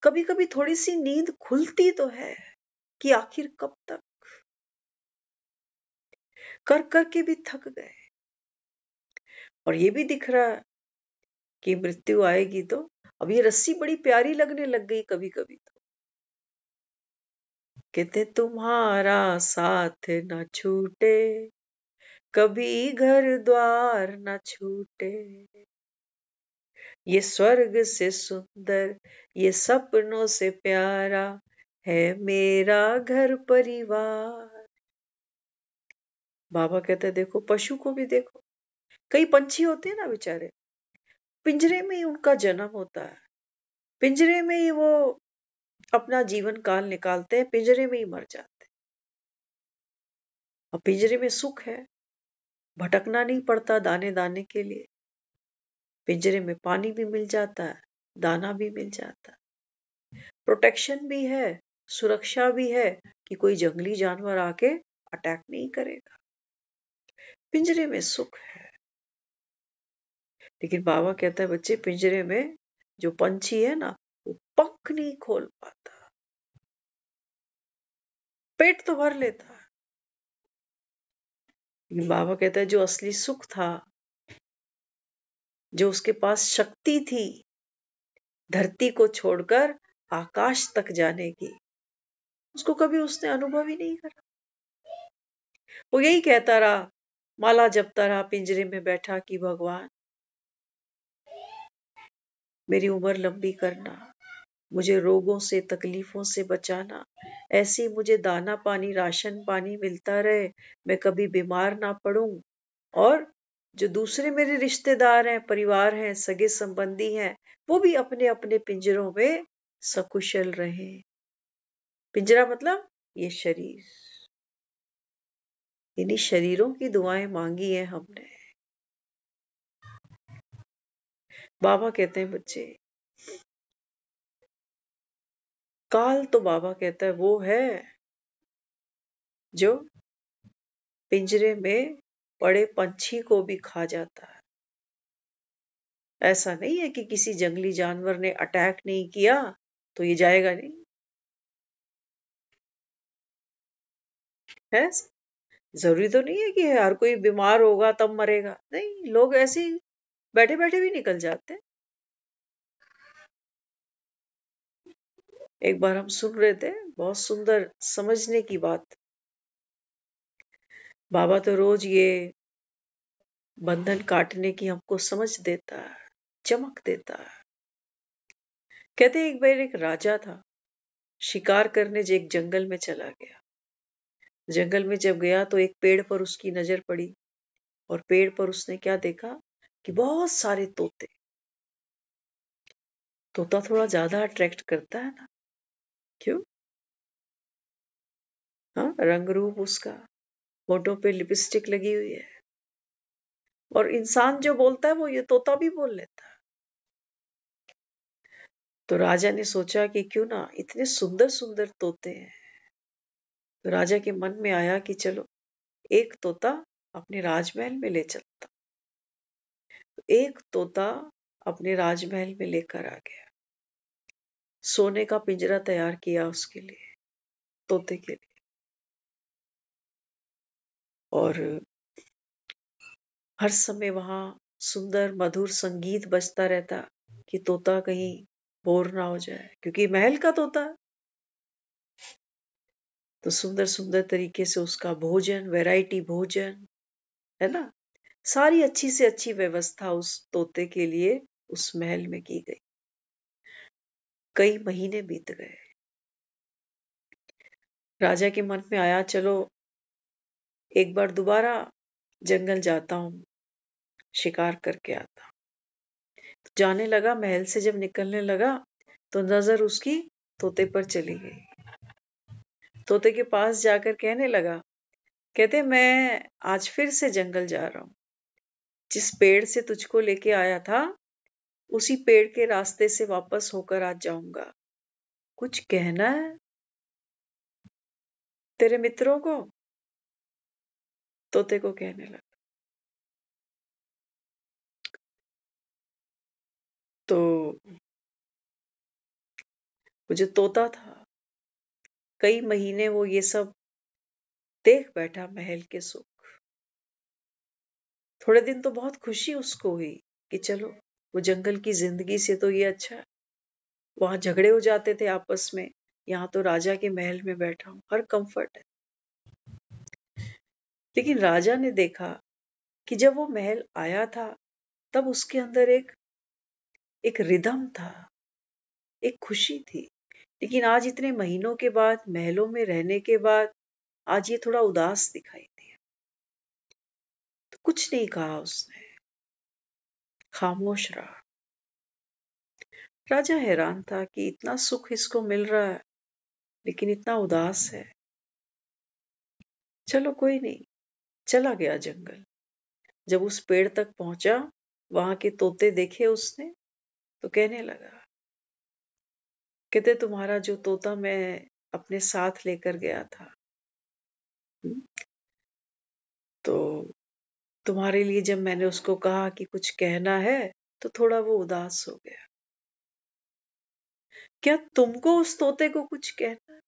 कभी कभी थोड़ी सी नींद खुलती तो है कि आखिर कब तक, कर कर के भी थक गए। और ये भी दिख रहा है कि मृत्यु आएगी, तो अब ये रस्सी बड़ी प्यारी लगने लग गई कभी कभी। तो कहते तुम्हारा साथ न छूटे, कभी घर द्वार न छूटे, ये स्वर्ग से सुंदर, ये सपनों से प्यारा है मेरा घर परिवार। बाबा कहते हैं देखो पशु को भी देखो, कई पंछी होते हैं ना बेचारे, पिंजरे में ही उनका जन्म होता है, पिंजरे में ही वो अपना जीवन काल निकालते हैं, पिंजरे में ही मर जाते हैं। और पिंजरे में सुख है, भटकना नहीं पड़ता दाने दाने के लिए, पिंजरे में पानी भी मिल जाता है, दाना भी मिल जाता है, प्रोटेक्शन भी है, सुरक्षा भी है कि कोई जंगली जानवर आके अटैक नहीं करेगा, पिंजरे में सुख है। लेकिन बाबा कहता है बच्चे पिंजरे में जो पंछी है ना, वो पंख नहीं खोल पाता, पेट तो भर लेता है, लेकिन बाबा कहता है जो असली सुख था, जो उसके पास शक्ति थी धरती को छोड़कर आकाश तक जाने की, उसको कभी उसने अनुभव ही नहीं करा। वो यही कहता रहा, माला जपता रहा पिंजरे में बैठा कि भगवान मेरी उम्र लंबी करना, मुझे रोगों से तकलीफों से बचाना, ऐसे मुझे दाना पानी राशन पानी मिलता रहे, मैं कभी बीमार ना पड़ूं, और जो दूसरे मेरे रिश्तेदार हैं, परिवार हैं, सगे संबंधी हैं, वो भी अपने अपने पिंजरों में सकुशल रहें। पिंजरा मतलब ये शरीर, इन्हीं शरीरों की दुआएं मांगी है हमने। बाबा कहते हैं बच्चे, काल तो बाबा कहता है वो है जो पिंजरे में पड़े पंछी को भी खा जाता है। ऐसा नहीं है कि किसी जंगली जानवर ने अटैक नहीं किया तो ये जाएगा नहीं, है जरूरी तो नहीं है कि हर कोई बीमार होगा तब मरेगा, नहीं, लोग ऐसे ही बैठे बैठे भी निकल जाते हैं। एक बार हम सुन रहे थे, बहुत सुंदर समझने की बात, बाबा तो रोज ये बंधन काटने की हमको समझ देता है, चमक देता है। कहते एक बार एक राजा था, शिकार करने जो एक जंगल में चला गया, जंगल में जब गया तो एक पेड़ पर उसकी नजर पड़ी और पेड़ पर उसने क्या देखा कि बहुत सारे तोते। तोता थोड़ा ज्यादा अट्रैक्ट करता है ना, क्यों? हाँ, रंग रूप उसका, होठों पे लिपस्टिक लगी हुई है, और इंसान जो बोलता है वो ये तोता भी बोल लेता है। तो राजा ने सोचा कि क्यों ना, इतने सुंदर सुंदर तोते हैं। तो राजा के मन में आया कि चलो एक तोता अपने राजमहल में ले चलता। तो एक तोता अपने राजमहल में लेकर आ गया। सोने का पिंजरा तैयार किया उसके लिए, तोते के लिए। और हर समय वहां सुंदर मधुर संगीत बजता रहता कि तोता कहीं बोर ना हो जाए, क्योंकि महल का तोता है। तो सुंदर सुंदर तरीके से उसका भोजन, वैरायटी भोजन, है ना, सारी अच्छी से अच्छी व्यवस्था उस तोते के लिए उस महल में की गई। कई महीने बीत गए। राजा के मन में आया चलो एक बार दोबारा जंगल जाता हूँ, शिकार करके आता हूँ। तो जाने लगा, महल से जब निकलने लगा तो नजर उसकी तोते पर चली गई। तोते के पास जाकर कहने लगा, कहते मैं आज फिर से जंगल जा रहा हूँ। जिस पेड़ से तुझको लेके आया था उसी पेड़ के रास्ते से वापस होकर आज जाऊंगा। कुछ कहना है तेरे मित्रों को? तोते को कहने लगा। तो वो जो तोता था, कई महीने वो ये सब देख बैठा, महल के सुख। थोड़े दिन तो बहुत खुशी उसको हुई कि चलो वो जंगल की जिंदगी से तो ये अच्छा है। वहां झगड़े हो जाते थे आपस में, यहाँ तो राजा के महल में बैठा हूं, हर कंफर्ट है। लेकिन राजा ने देखा कि जब वो महल आया था तब उसके अंदर एक रिदम था, एक खुशी थी। लेकिन आज इतने महीनों के बाद, महलों में रहने के बाद, आज ये थोड़ा उदास दिखाई दिया। तो कुछ नहीं कहा उसने, खामोश रहा। राजा हैरान था कि इतना सुख इसको मिल रहा है लेकिन इतना उदास है। चलो कोई नहीं, चला गया जंगल। जब उस पेड़ तक पहुंचा, वहां के तोते देखे उसने, तो कहने लगा, कहते तुम्हारा जो तोता मैं अपने साथ लेकर गया था, हम्म, तो तुम्हारे लिए जब मैंने उसको कहा कि कुछ कहना है तो थोड़ा वो उदास हो गया। क्या तुमको उस तोते को कुछ कहना है?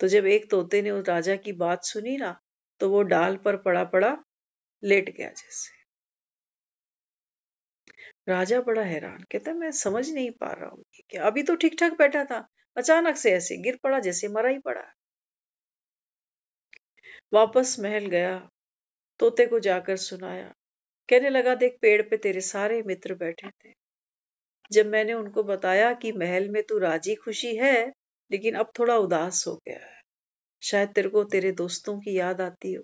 तो जब एक तोते ने उस राजा की बात सुनी ना, तो वो डाल पर पड़ा पड़ा लेट गया जैसे। राजा बड़ा हैरान, कहता मैं समझ नहीं पा रहा हूँ ये क्या, अभी तो ठीक ठाक बैठा था, अचानक से ऐसे गिर पड़ा जैसे मरा ही पड़ा। वापस महल गया, तोते को जाकर सुनाया। कहने लगा, देख पेड़ पे तेरे सारे मित्र बैठे थे। जब मैंने उनको बताया कि महल में तू राजी खुशी है लेकिन अब थोड़ा उदास हो गया है, शायद तेरे को तेरे दोस्तों की याद आती हो।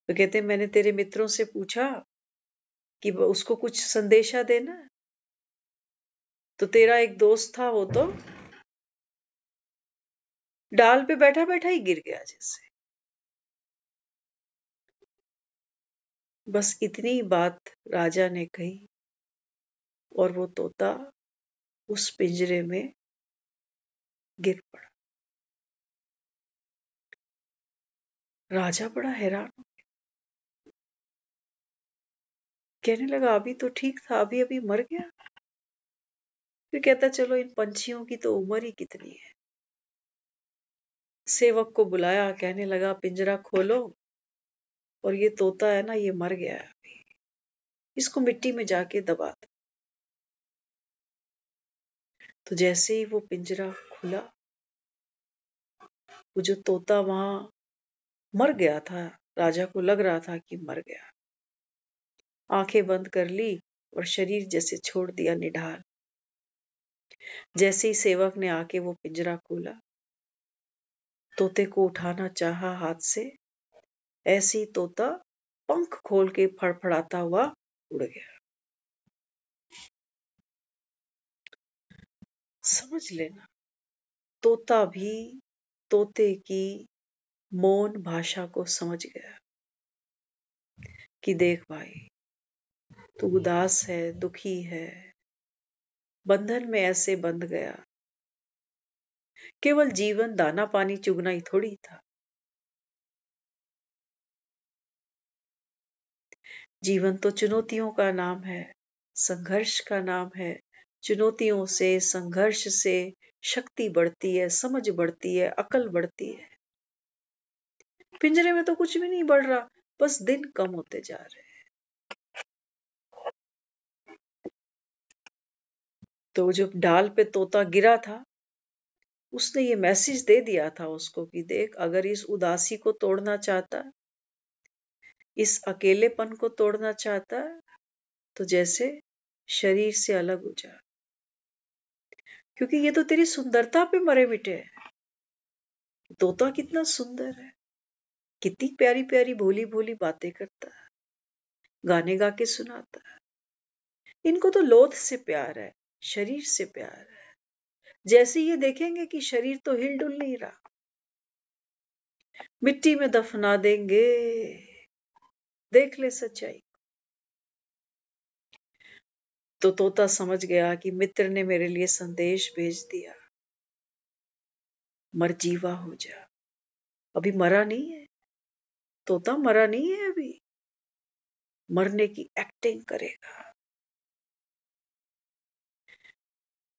तो कहते मैंने तेरे मित्रों से पूछा कि उसको कुछ संदेशा देना है, तो तेरा एक दोस्त था वो तो डाल पे बैठा बैठा ही गिर गया जैसे। बस इतनी बात राजा ने कही और वो तोता उस पिंजरे में गिर पड़ा। राजा बड़ा हैरान हो गया, कहने लगा अभी तो ठीक था, अभी अभी मर गया। फिर कहता चलो इन पंछियों की तो उम्र ही कितनी है। सेवक को बुलाया, कहने लगा पिंजरा खोलो, और ये तोता है ना ये मर गया है अभी, इसको मिट्टी में जाके दबा दो। तो जैसे ही वो पिंजरा खुला, वो जो तोता वहां मर गया था, राजा को लग रहा था कि मर गया, आंखें बंद कर ली और शरीर जैसे छोड़ दिया निढाल। जैसे ही सेवक ने आके वो पिंजरा खोला, तोते को उठाना चाहा हाथ से, ऐसे ही तोता पंख खोल के फड़फड़ाता हुआ उड़ गया। समझ लेना, तोता भी तोते की मौन भाषा को समझ गया कि देख भाई, तू उदास है, दुखी है, बंधन में ऐसे बंध गया। केवल जीवन दाना पानी चुगना ही थोड़ी था। जीवन तो चुनौतियों का नाम है, संघर्ष का नाम है। चुनौतियों से, संघर्ष से शक्ति बढ़ती है, समझ बढ़ती है, अकल बढ़ती है। पिंजरे में तो कुछ भी नहीं बढ़ रहा, बस दिन कम होते जा रहे हैं। तो जब डाल पे तोता गिरा था, उसने ये मैसेज दे दिया था उसको कि देख, अगर इस उदासी को तोड़ना चाहता, इस अकेलेपन को तोड़ना चाहता, तो जैसे शरीर से अलग हो जा, क्योंकि ये तो तेरी सुंदरता पे मरे मिटे है। तोता कितना सुंदर है, कितनी प्यारी प्यारी भोली भोली बातें करता है, गाने गा के सुनाता है। इनको तो लोथ से प्यार है, शरीर से प्यार है। जैसे ये देखेंगे कि शरीर तो हिल डुल नहीं रहा, मिट्टी में दफना देंगे। देख ले सच्चाई। तो तोता समझ गया कि मित्र ने मेरे लिए संदेश भेज दिया, मरजीवा हो जा। अभी मरा नहीं है, तोता मरा नहीं है, अभी मरने की एक्टिंग करेगा।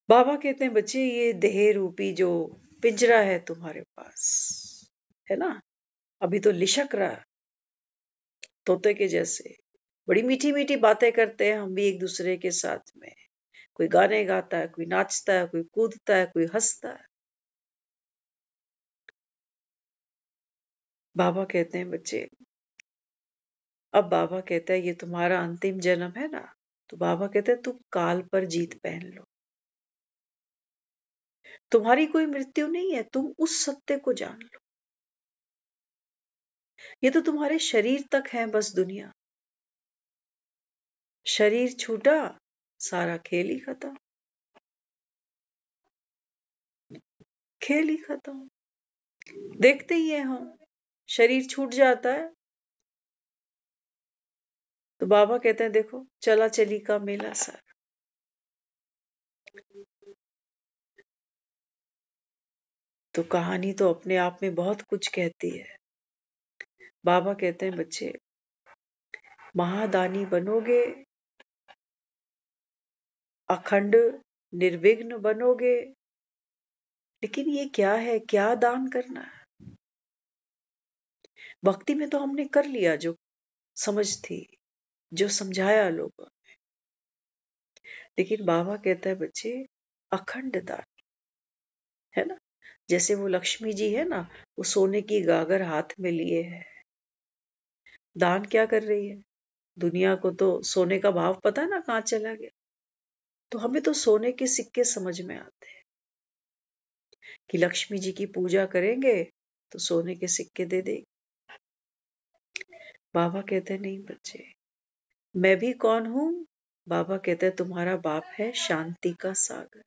बाबा कहते हैं, बच्चे, ये देह रूपी जो पिंजरा है तुम्हारे पास, है ना, अभी तो लिशक रहा तोते के जैसे। बड़ी मीठी मीठी बातें करते हैं हम भी एक दूसरे के साथ में। कोई गाने गाता है, कोई नाचता है, कोई कूदता है, कोई हंसता है। बाबा कहते हैं, बच्चे, अब बाबा कहता है ये तुम्हारा अंतिम जन्म है ना, तो बाबा कहते हैं तुम काल पर जीत पहन लो। तुम्हारी कोई मृत्यु नहीं है, तुम उस सत्य को जान लो। ये तो तुम्हारे शरीर तक है बस दुनिया। शरीर छूटा, सारा खेल ही खत्म, खेल ही खत्म। देखते ही है हम, शरीर छूट जाता है तो बाबा कहते हैं, देखो चला चली का मेला सारा। तो कहानी तो अपने आप में बहुत कुछ कहती है। बाबा कहते हैं, बच्चे, महादानी बनोगे, अखंड निर्विघ्न बनोगे, लेकिन ये क्या है, क्या दान करना है? भक्ति में तो हमने कर लिया जो समझ थी, जो समझाया लोगों ने, लेकिन बाबा कहता है, बच्चे, अखंड दान, है ना। जैसे वो लक्ष्मी जी है ना, वो सोने की गागर हाथ में लिए है, दान क्या कर रही है? दुनिया को तो सोने का भाव पता है ना कहाँ चला गया। तो हमें तो सोने के सिक्के समझ में आते हैं कि लक्ष्मी जी की पूजा करेंगे तो सोने के सिक्के दे देगी। बाबा कहते हैं, नहीं बच्चे, मैं भी कौन हूं? बाबा कहते हैं, तुम्हारा बाप है शांति का सागर।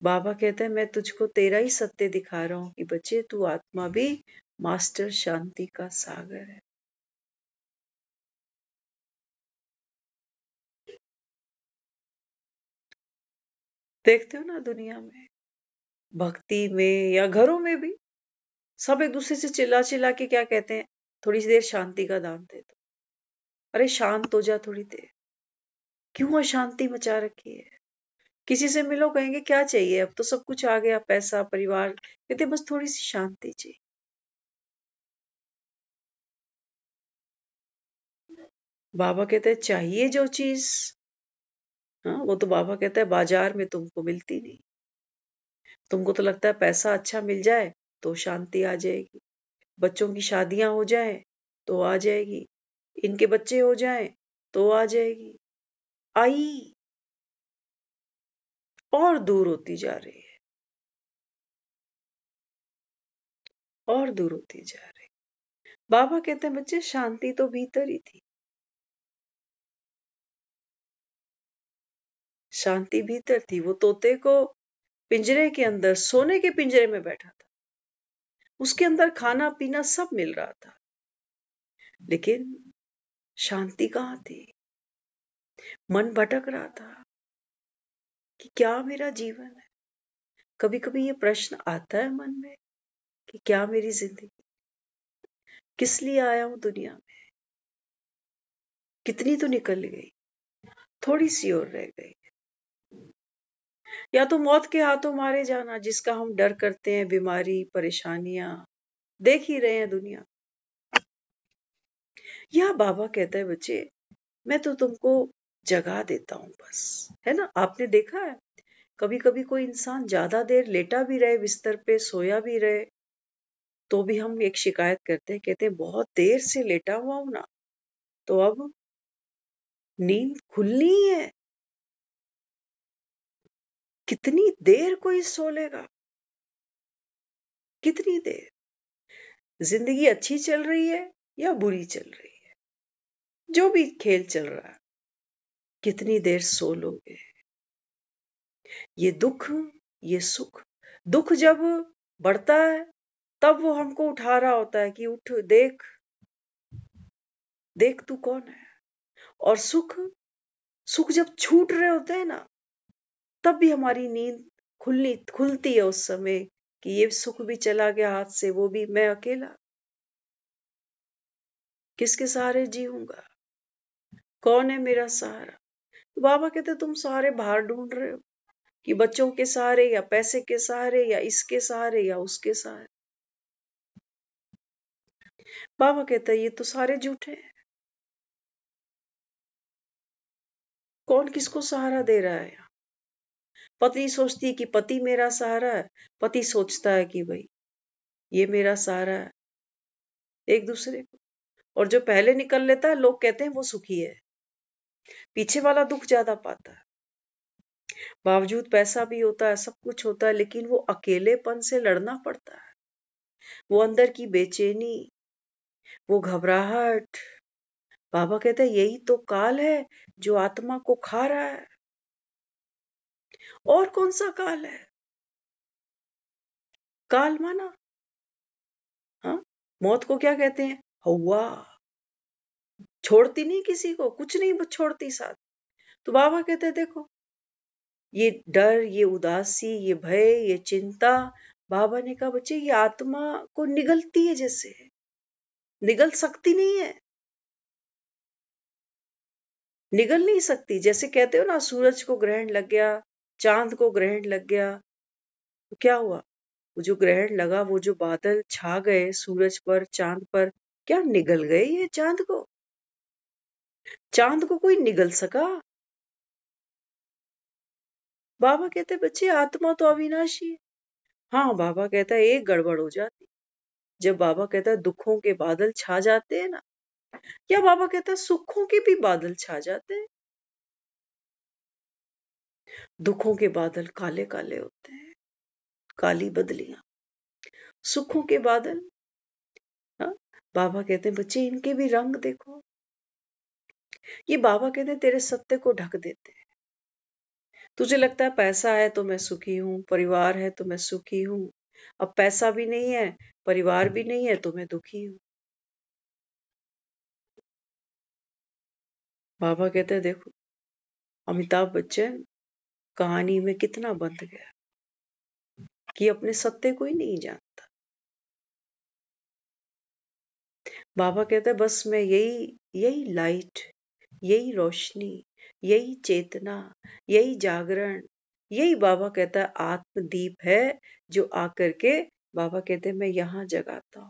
बाबा कहते हैं, मैं तुझको तेरा ही सत्य दिखा रहा हूं कि बच्चे, तू आत्मा भी मास्टर शांति का सागर है। देखते हो ना दुनिया में, भक्ति में या घरों में भी, सब एक दूसरे से चिल्ला चिल्ला के क्या कहते हैं, थोड़ी सी देर शांति का दान दे दो। अरे शांत हो जा थोड़ी देर, क्यों अशांति मचा रखी है? किसी से मिलो, कहेंगे क्या चाहिए, अब तो सब कुछ आ गया, पैसा, परिवार, कहते बस थोड़ी सी शांति चाहिए। बाबा कहते हैं, चाहिए जो चीज, हाँ, वो तो बाबा कहता है बाजार में तुमको मिलती नहीं। तुमको तो लगता है पैसा अच्छा मिल जाए तो शांति आ जाएगी, बच्चों की शादियां हो जाए तो आ जाएगी, इनके बच्चे हो जाए तो आ जाएगी। आई और दूर होती जा रही है, और दूर होती जा रही है। बाबा कहते हैं बच्चे शांति तो भीतर ही थी, शांति भीतर थी। वो तोते को पिंजरे के अंदर, सोने के पिंजरे में बैठा था, उसके अंदर खाना पीना सब मिल रहा था, लेकिन शांति कहाँ थी? मन भटक रहा था कि क्या मेरा जीवन है। कभी कभी ये प्रश्न आता है मन में कि क्या मेरी जिंदगी, किस लिए आया हूं दुनिया में। कितनी तो निकल गई, थोड़ी सी और रह गई। या तो मौत के हाथों मारे जाना, जिसका हम डर करते हैं, बीमारी, परेशानियां देख ही रहे हैं दुनिया। या बाबा कहता है बच्चे मैं तो तुमको जगा देता हूं बस, है ना। आपने देखा है कभी कभी कोई इंसान ज्यादा देर लेटा भी रहे, बिस्तर पे सोया भी रहे, तो भी हम एक शिकायत करते हैं, कहते हैं बहुत देर से लेटा हुआ हूं ना, तो अब नींद खुलनी ही है। कितनी देर कोई सो लेगा, कितनी देर। जिंदगी अच्छी चल रही है या बुरी चल रही है, जो भी खेल चल रहा है, कितनी देर सो लोगे। ये दुख, ये सुख, दुख जब बढ़ता है तब वो हमको उठा रहा होता है कि उठ, देख देख तू कौन है। और सुख, सुख जब छूट रहे होते हैं ना, तब भी हमारी नींद खुलती है उस समय कि ये सुख भी चला गया हाथ से, वो भी मैं अकेला किसके सहारे जीऊंगा, कौन है मेरा सहारा। तो बाबा कहते तुम सहारे बाहर ढूंढ रहे हो कि बच्चों के सहारे या पैसे के सहारे या इसके सहारे या उसके सहारे। बाबा कहता है ये तो सारे झूठे हैं। कौन किसको सहारा दे रहा है? पत्नी सोचती है कि पति मेरा सहारा है, पति सोचता है कि भाई ये मेरा सहारा है, एक दूसरे को। और जो पहले निकल लेता है, लोग कहते हैं वो सुखी है, पीछे वाला दुख ज्यादा पाता है। बावजूद पैसा भी होता है, सब कुछ होता है, लेकिन वो अकेलेपन से लड़ना पड़ता है। वो अंदर की बेचैनी, वो घबराहट। बाबा कहते हैं यही तो काल है जो आत्मा को खा रहा है। और कौन सा काल है? काल माना, हाँ, मौत को क्या कहते हैं? हवा। छोड़ती नहीं किसी को, कुछ नहीं छोड़ती साथ। तो बाबा कहते हैं देखो ये डर, ये उदासी, ये भय, ये चिंता, बाबा ने कहा बच्चे ये आत्मा को निगलती है, जैसे निगल सकती नहीं है, निगल नहीं सकती। जैसे कहते हो ना सूरज को ग्रहण लग गया, चांद को ग्रहण लग गया, तो क्या हुआ? वो जो ग्रहण लगा, वो जो बादल छा गए सूरज पर, चांद पर, क्या निगल गए ये चांद को? चांद को कोई निगल सका? बाबा कहते बच्चे आत्मा तो अविनाशी है। हाँ, बाबा कहता है एक गड़बड़ हो जाती, जब बाबा कहता है दुखों के बादल छा जाते हैं ना, या बाबा कहता है सुखों के भी बादल छा जाते हैं। दुखों के बादल काले काले होते हैं, काली बदलियां। सुखों के बादल, हाँ, बाबा कहते हैं बच्चे इनके भी रंग देखो। ये बाबा कहते हैं तेरे सत्य को ढक देते हैं। तुझे लगता है पैसा है तो मैं सुखी हूं, परिवार है तो मैं सुखी हूं। अब पैसा भी नहीं है, परिवार भी नहीं है, तो मैं दुखी हूं। बाबा कहते हैं देखो अमिताभ बच्चन कहानी में कितना बंध गया कि अपने सत्य को ही नहीं जानता। बाबा कहते हैं बस मैं यही यही लाइट, यही रोशनी, यही चेतना, यही जागरण, यही बाबा कहता है आत्मदीप है, जो आकर के बाबा कहते हैं मैं यहां जगाता हूं।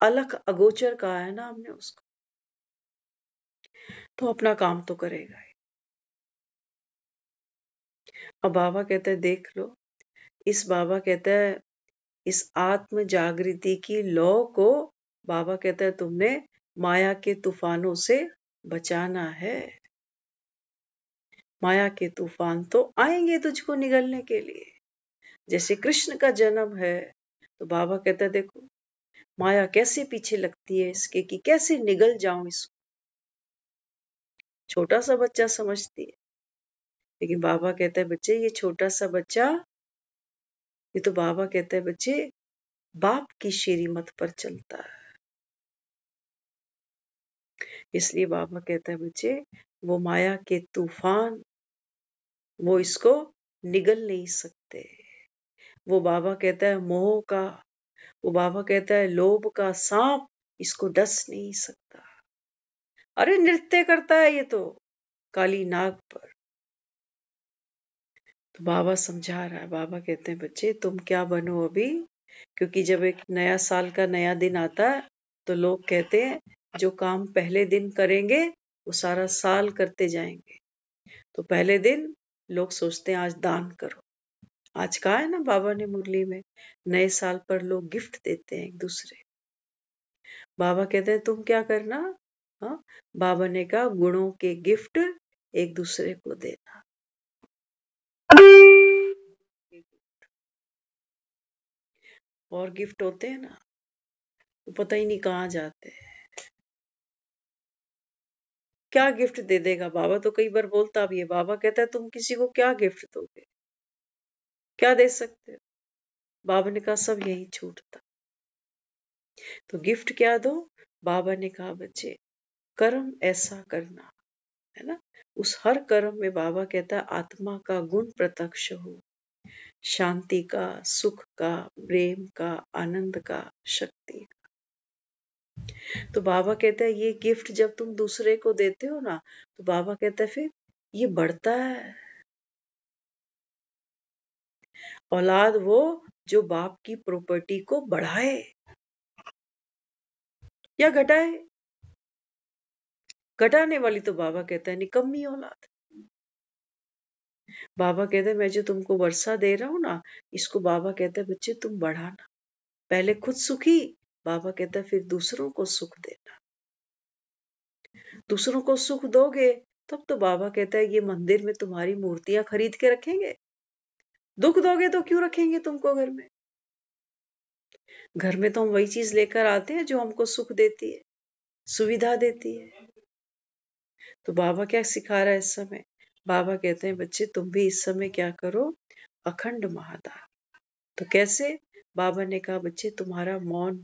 अलख अगोचर कहा है ना हमने उसको, तो अपना काम तो करेगा ही। अब बाबा कहते हैं देख लो, इस बाबा कहता है इस आत्म जागृति की लौ को बाबा कहता है तुमने माया के तूफानों से बचाना है। माया के तूफान तो आएंगे तुझको निगलने के लिए। जैसे कृष्ण का जन्म है तो बाबा कहता है देखो माया कैसे पीछे लगती है इसके कि कैसे निगल जाऊं इसको। छोटा सा बच्चा समझती है, लेकिन बाबा कहता है बच्चे ये छोटा सा बच्चा, ये तो बाबा कहता है बच्चे बाप की श्रीमत पर चलता है। इसलिए बाबा कहता है बच्चे वो माया के तूफान वो इसको निगल नहीं सकते। वो बाबा कहता है मोह का, वो बाबा कहता है लोभ का सांप इसको डस नहीं सकता। अरे नृत्य करता है ये तो काली नाग पर। तो बाबा समझा रहा है, बाबा कहते हैं बच्चे तुम क्या बनो अभी, क्योंकि जब एक नया साल का नया दिन आता है तो लोग कहते हैं जो काम पहले दिन करेंगे वो सारा साल करते जाएंगे। तो पहले दिन लोग सोचते हैं आज दान करो। आज कहा है ना बाबा ने मुरली में, नए साल पर लोग गिफ्ट देते हैं एक दूसरे। बाबा कहते हैं तुम क्या करना, हाँ बाबा ने कहा गुणों के गिफ्ट एक दूसरे को देना। और गिफ्ट होते हैं ना तो पता ही नहीं कहाँ जाते हैं। क्या गिफ्ट दे देगा बाबा, तो कई बार बोलता भी है। बाबा कहता है तुम किसी को क्या गिफ्ट दोगे, क्या दे सकते हो। बाबा ने कहा सब यही छूटता, तो गिफ्ट क्या दो। बाबा ने कहा बच्चे कर्म ऐसा करना है ना, उस हर कर्म में बाबा कहता है आत्मा का गुण प्रत्यक्ष हो, शांति का, सुख का, प्रेम का, आनंद का, शक्ति का। तो बाबा कहता है ये गिफ्ट जब तुम दूसरे को देते हो ना तो बाबा कहता है फिर ये बढ़ता है। औलाद वो जो बाप की प्रॉपर्टी को बढ़ाए या घटाए। घटाने वाली तो बाबा कहता है निकम्मी औलाद। बाबा कहते हैं मैं जो तुमको वर्षा दे रहा हूं ना इसको बाबा कहते हैं बच्चे तुम बढ़ाना। पहले खुद सुखी, बाबा कहता है फिर दूसरों को सुख देना। दूसरों को सुख दोगे तब तो बाबा कहता है ये मंदिर में तुम्हारी मूर्तियां खरीद के रखेंगे। दुख दोगे तो क्यों रखेंगे तुमको घर में। घर में तो हम वही चीज लेकर आते हैं जो हमको सुख देती है, सुविधा देती है। तो बाबा क्या सिखा रहा है इस समय, बाबा कहते हैं बच्चे तुम भी इस समय क्या करो अखंड महादान। तो कैसे, बाबा ने कहा बच्चे तुम्हारा मौन,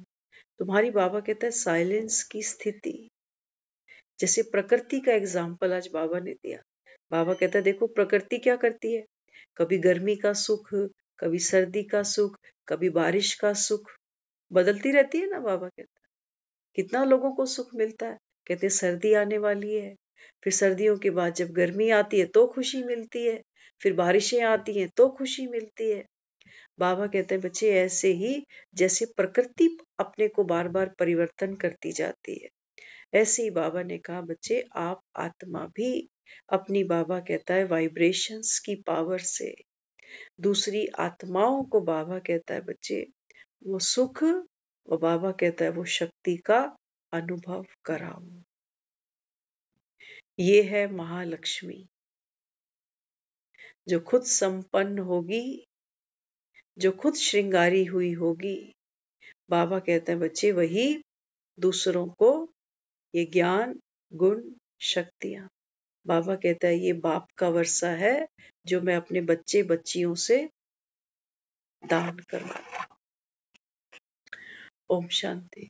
तुम्हारी बाबा कहता है साइलेंस की स्थिति। जैसे प्रकृति का एग्जाम्पल आज बाबा ने दिया। बाबा कहता है देखो प्रकृति क्या करती है, कभी गर्मी का सुख, कभी सर्दी का सुख, कभी बारिश का सुख बदलती रहती है ना। बाबा कहता है कितना लोगों को सुख मिलता है, कहते सर्दी आने वाली है, फिर सर्दियों के बाद जब गर्मी आती है तो खुशी मिलती है, फिर बारिशें आती हैं तो खुशी मिलती है। बाबा कहते हैं बच्चे ऐसे ही जैसे प्रकृति अपने को बार बार परिवर्तन करती जाती है, ऐसे ही बाबा ने कहा बच्चे आप आत्मा भी अपनी, बाबा कहता है वाइब्रेशंस की पावर से दूसरी आत्माओं को बाबा कहता है बच्चे वो सुख, और बाबा कहता है वो शक्ति का अनुभव कराओ। ये है महालक्ष्मी जो खुद संपन्न होगी, जो खुद श्रृंगारी हुई होगी। बाबा कहते हैं बच्चे वही दूसरों को ये ज्ञान गुण शक्तियां, बाबा कहता है ये बाप का वर्षा है जो मैं अपने बच्चे बच्चियों से दान करवाता हूं। ओम शांति।